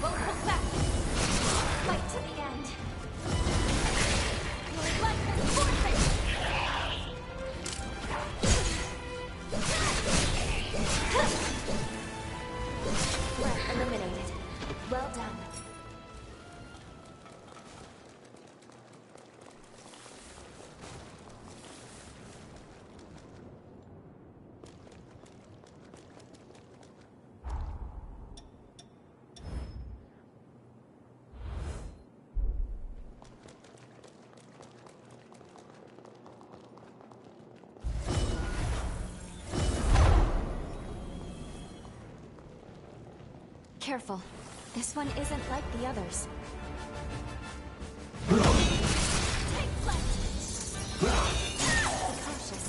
Speaker 10: Won't hold back! Fight to the end! Your life is forfeit!
Speaker 2: Threat eliminated. Well done. Careful. This one isn't like the others.
Speaker 10: Take flight!
Speaker 2: Be cautious.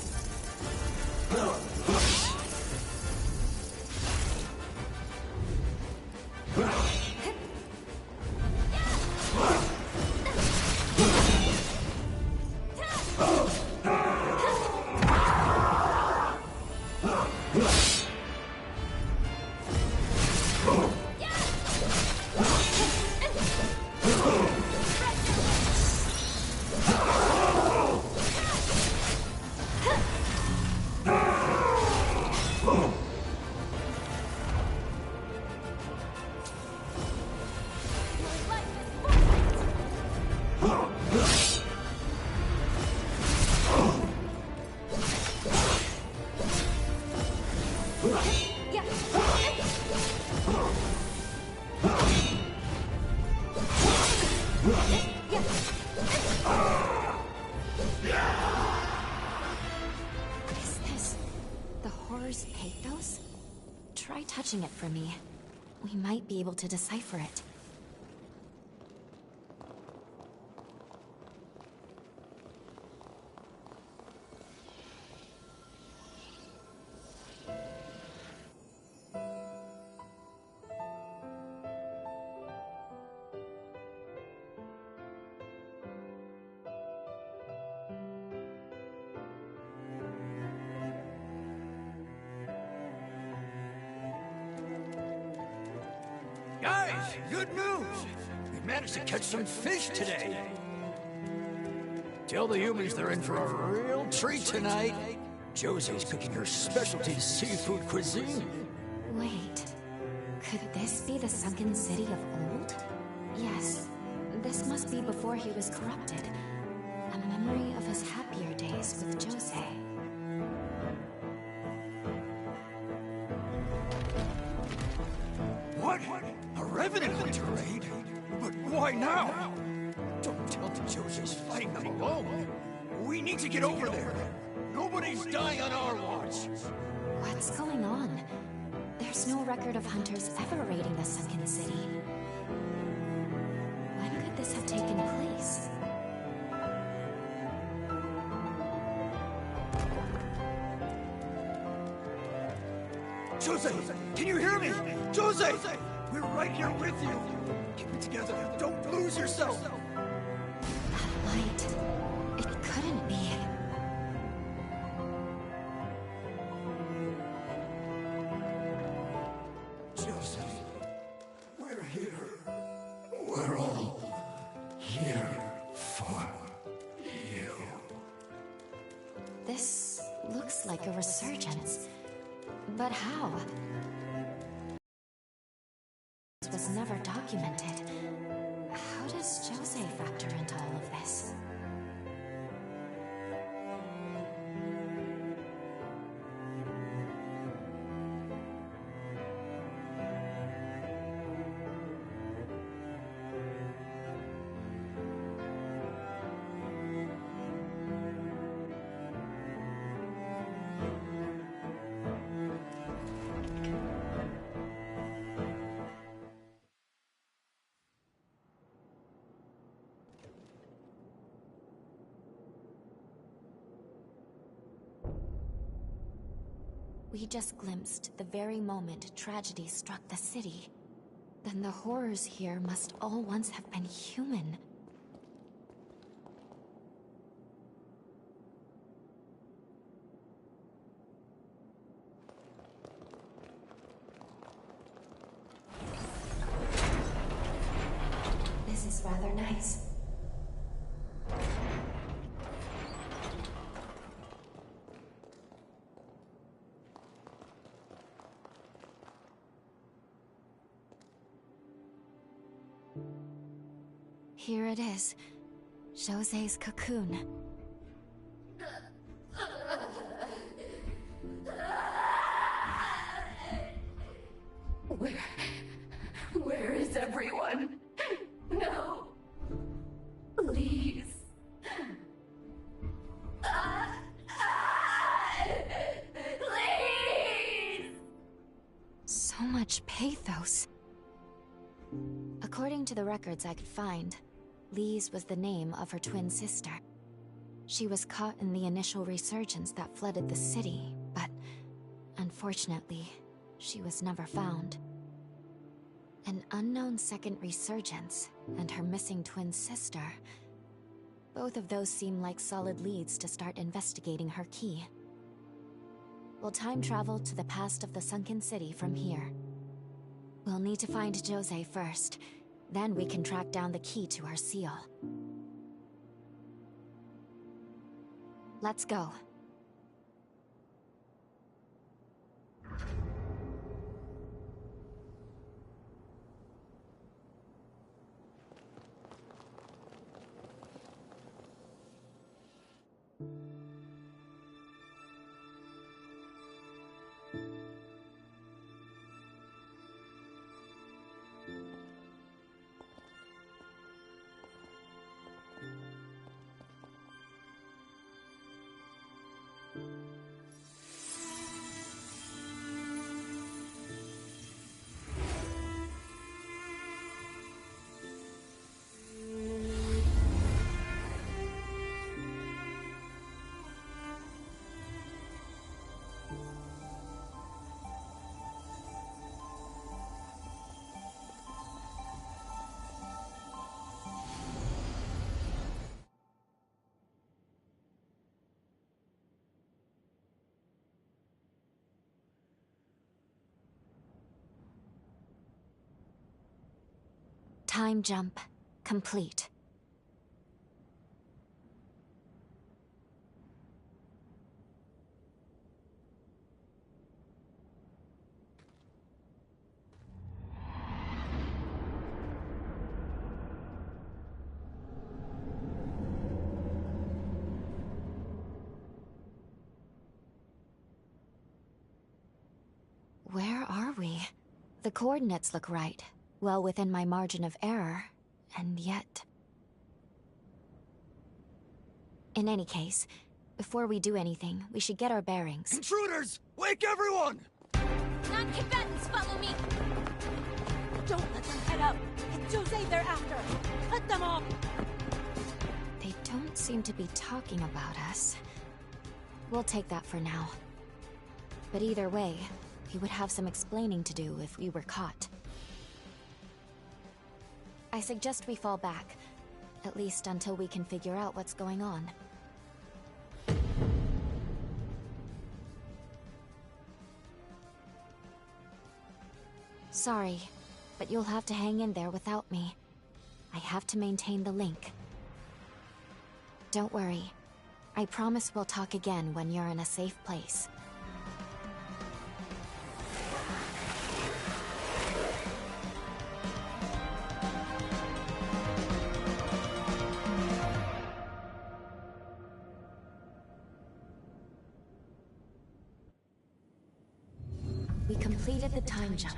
Speaker 2: Is this the horror's pathos? Try touching it for me. We might be able to decipher it.
Speaker 7: Guys, good news! We managed to catch some fish today. Tell the humans they're in for a real treat tonight. Josie's cooking her specialty seafood cuisine.
Speaker 2: Wait, could this be the sunken city of old? Yes, this must be before he was corrupted. A memory of his happier days with Jose.
Speaker 7: What? A Revenant Hunter raid? But why now? Don't tell me Jose's fighting them alone. We need to get over there. Nobody's dying on our watch.
Speaker 2: What's going on? There's no record of hunters ever raiding the sunken city. When could this have taken place?
Speaker 7: Jose, can you hear me? Jose! We're right here with you. Keep it together. Don't lose yourself.
Speaker 2: That light. It couldn't be.
Speaker 7: Jose, we're here. We're all here for you.
Speaker 2: This looks like a resurgence. But how? This was never documented. How does Jose factor into all of this? We just glimpsed the very moment tragedy struck the city. Then the horrors here must all once have been human. This is rather nice. Here it is. Jose's cocoon.
Speaker 10: Where is everyone? No. Please. Please!
Speaker 2: So much pathos. According to the records I could find, Lise was the name of her twin sister. She was caught in the initial resurgence that flooded the city, but unfortunately, she was never found. An unknown second resurgence, and her missing twin sister. Both of those seem like solid leads to start investigating her key. We'll time travel to the past of the sunken city from here. We'll need to find Jose first, then we can track down the key to her seal. Let's go. Time jump complete. Where are we? The coordinates look right, well within my margin of error, and yet... In any case, before we do anything, we should get our bearings.
Speaker 7: Intruders! Wake everyone!
Speaker 10: Non-combatants, follow me!
Speaker 11: Don't let them head up! It's Jose they're after! Cut them off!
Speaker 2: They don't seem to be talking about us. We'll take that for now. But either way, we would have some explaining to do if we were caught. I suggest we fall back, at least until we can figure out what's going on. Sorry, but you'll have to hang in there without me. I have to maintain the link. Don't worry. I promise we'll talk again when you're in a safe place. We completed the time jump.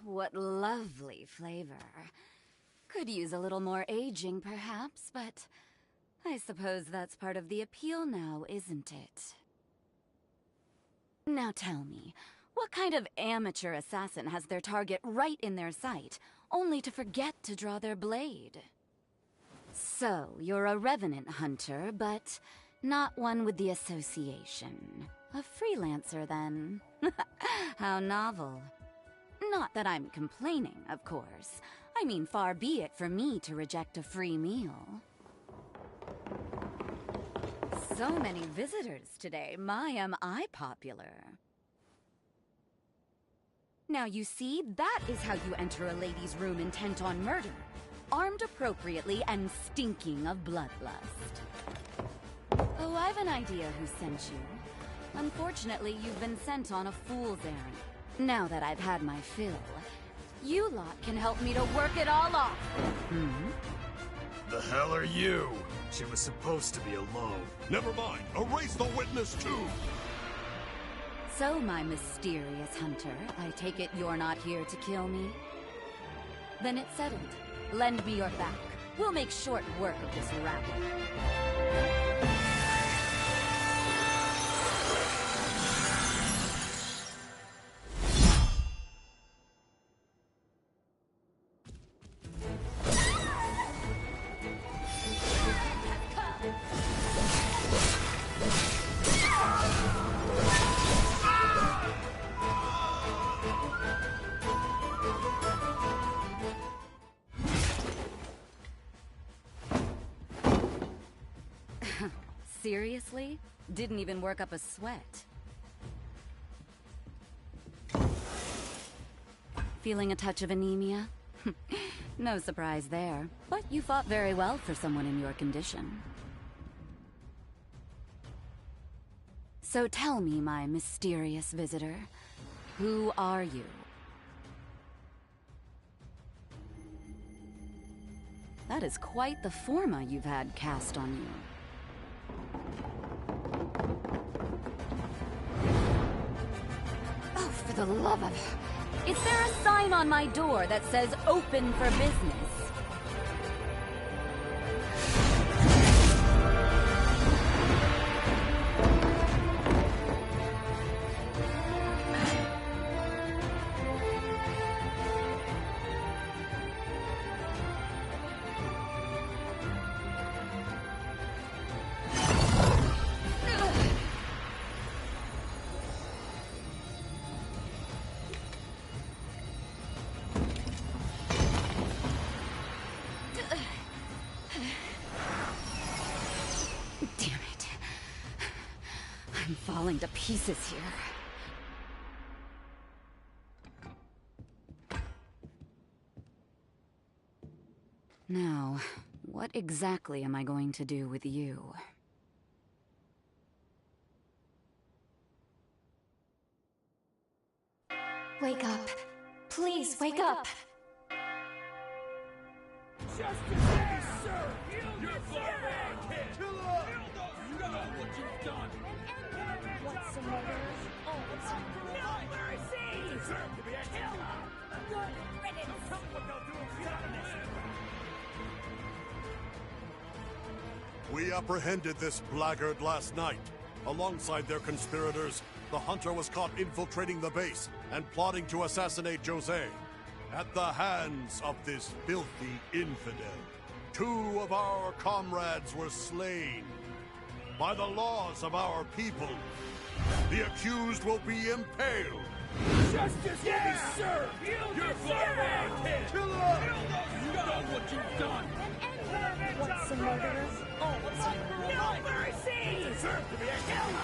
Speaker 12: What lovely flavor. Could use a little more aging, perhaps, but I suppose that's part of the appeal now, isn't it? Now tell me, what kind of amateur assassin has their target right in their sight, only to forget to draw their blade? So, you're a revenant hunter, but not one with the association. A freelancer, then. How novel. Not that I'm complaining, of course. I mean, far be it for me to reject a free meal. So many visitors today. My, am I popular. Now you see, that is how you enter a lady's room intent on murder. Armed appropriately and stinking of bloodlust. Oh, I've an idea who sent you. Unfortunately, you've been sent on a fool's errand. Now that I've had my fill, you lot can help me to work it all off.
Speaker 3: The hell are you? She was supposed to be alone. Never mind. Erase the witness, too.
Speaker 12: So, my mysterious hunter, I take it you're not here to kill me? Then it's settled. Lend me your back. We'll make short work of this rabble. Seriously? Didn't even work up a sweat. Feeling a touch of anemia? No surprise there, but you fought very well for someone in your condition. So tell me, my mysterious visitor, who are you? That is quite the forma you've had cast on you. Oh, for the love of... Is there a sign on my door that says open for business? Falling to pieces here. Now, what exactly am I going to do with you?
Speaker 2: Wake up. Please, wake up.
Speaker 7: Justice is served! You're far kid! Kill him! You know what you've done!
Speaker 11: What's the murderers? No mercy!
Speaker 7: You deserve to be executed!
Speaker 11: Good riddance!
Speaker 7: Tell me what they'll do if you don't listen!
Speaker 3: We apprehended this blackguard last night. Alongside their conspirators, the Hunter was caught infiltrating the base and plotting to assassinate Jose. At the hands of this filthy infidel, 2 of our comrades were slain. By the laws of our people, the accused will be impaled.
Speaker 7: Justice will be served! You're far kid! Kill him! You know what you've done!
Speaker 11: What's the murderers? No mercy!
Speaker 7: You deserve to be executed!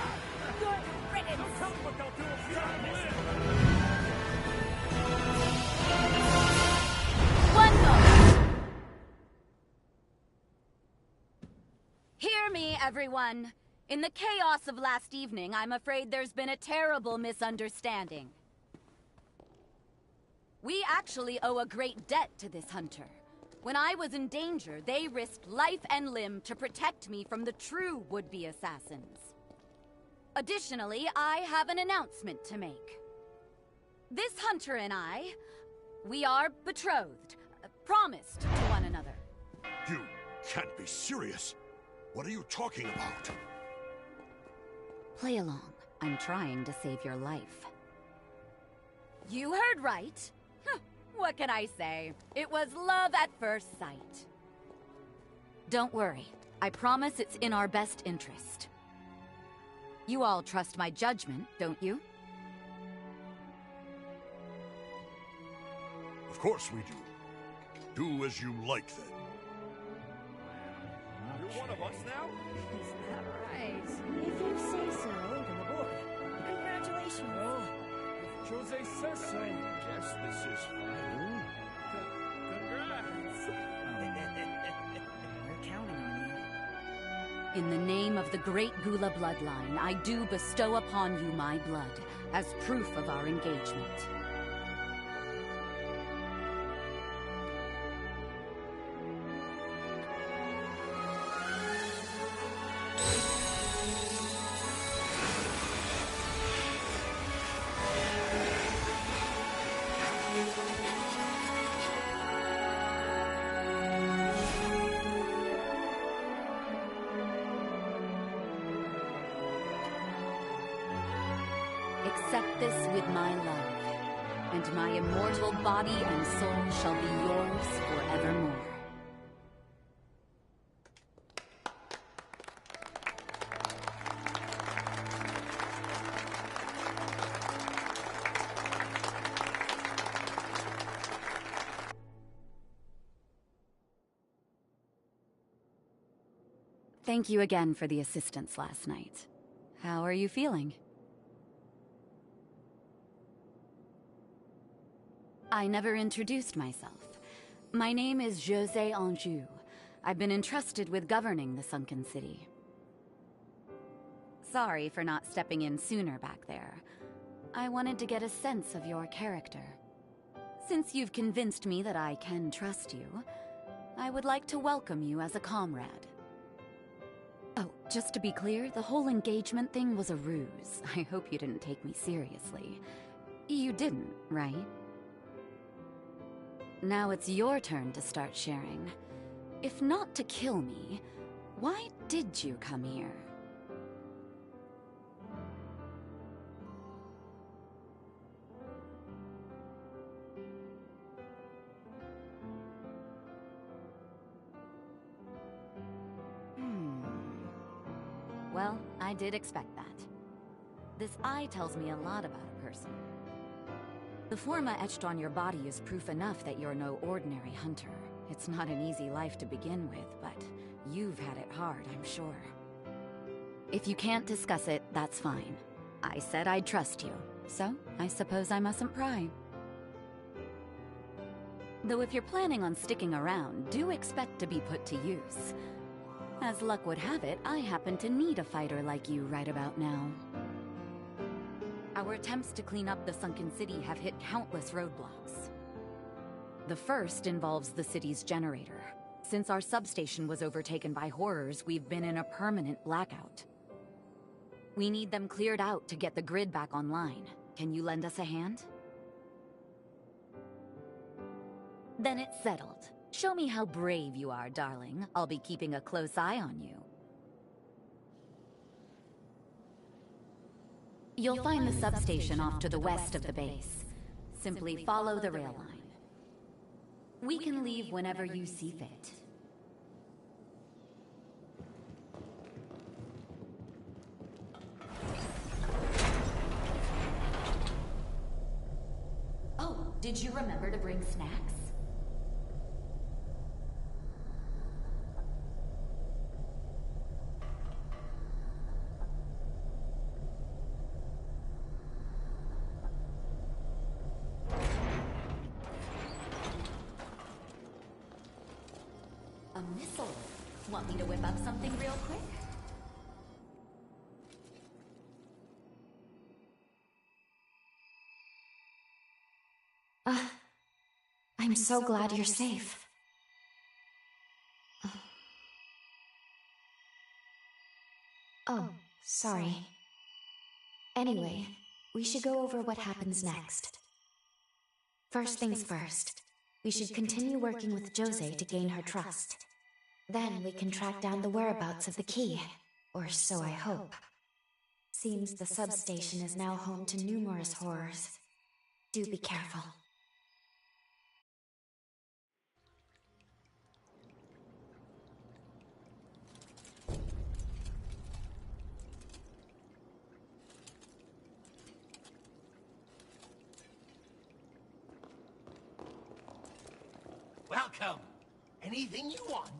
Speaker 11: Good riddance!
Speaker 7: Tell me what they'll do if you don't listen!
Speaker 12: One moment! me, everyone. In the chaos of last evening, I'm afraid there's been a terrible misunderstanding. We actually owe a great debt to this hunter. When I was in danger, they risked life and limb to protect me from the true would-be assassins. Additionally, I have an announcement to make. This hunter and I, we are betrothed, promised to one another.
Speaker 3: You can't be serious. What are you talking about?
Speaker 12: Play along. I'm trying to save your life. You heard right. What can I say? It was love at first sight. Don't worry. I promise it's in our best interest. You all trust my judgment, don't you?
Speaker 3: Of course we do. Do as you like, then.
Speaker 4: You're one of us now?
Speaker 11: Is that right? If you say so, welcome aboard. Congratulations.
Speaker 4: Well, if Jose says so, I guess this is fine. Congrats.
Speaker 11: We're counting on you.
Speaker 12: In the name of the great Gula bloodline, I do bestow upon you my blood, as proof of our engagement. Accept this with my love, and my immortal body and soul shall be yours forevermore. Thank you again for the assistance last night. How are you feeling? I never introduced myself. My name is Jose Anjou. I've been entrusted with governing the Sunken City. Sorry for not stepping in sooner back there. I wanted to get a sense of your character. Since you've convinced me that I can trust you, I would like to welcome you as a comrade. Oh, just to be clear, the whole engagement thing was a ruse. I hope you didn't take me seriously. You didn't, right? Now it's your turn to start sharing. If not to kill me, why did you come here? Well, I did expect that. This eye tells me a lot about a person. The forma etched on your body is proof enough that you're no ordinary hunter. It's not an easy life to begin with, but you've had it hard, I'm sure. If you can't discuss it, that's fine. I said I'd trust you, so I suppose I mustn't pry. Though if you're planning on sticking around, do expect to be put to use. As luck would have it, I happen to need a fighter like you right about now. Our attempts to clean up the Sunken City have hit countless roadblocks. The first involves the city's generator. Since our substation was overtaken by horrors, we've been in a permanent blackout. We need them cleared out to get the grid back online. Can you lend us a hand? Then it's settled. Show me how brave you are, darling. I'll be keeping a close eye on you. You'll find the substation off to the west of the base. Simply follow the rail line. We can leave whenever you see fit. Oh, did you remember to bring snacks? A missile. Want me to whip up something real quick?
Speaker 2: so glad you're safe. Oh, sorry. Anyway, we should go over what happens next. First things first, we should continue working with Jose to gain her trust. Then we can track down the whereabouts of the key, or so I hope. Seems the substation is now home to numerous horrors. Do be careful.
Speaker 13: Welcome. Anything you want?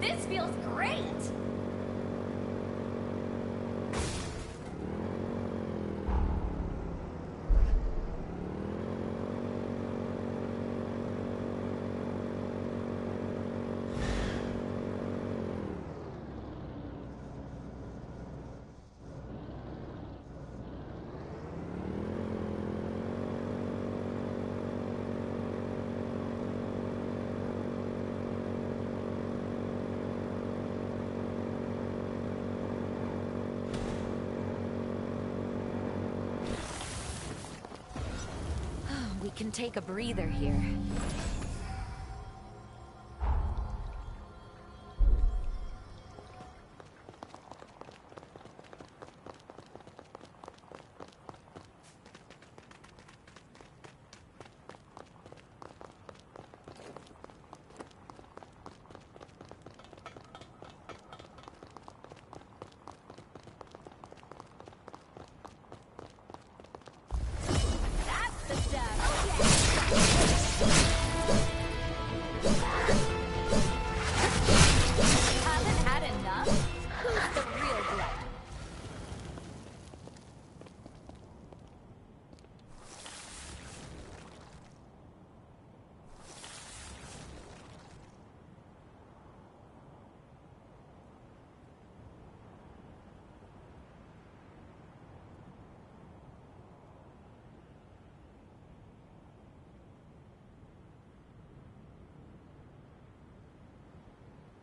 Speaker 10: This feels great!
Speaker 12: We can take a breather here.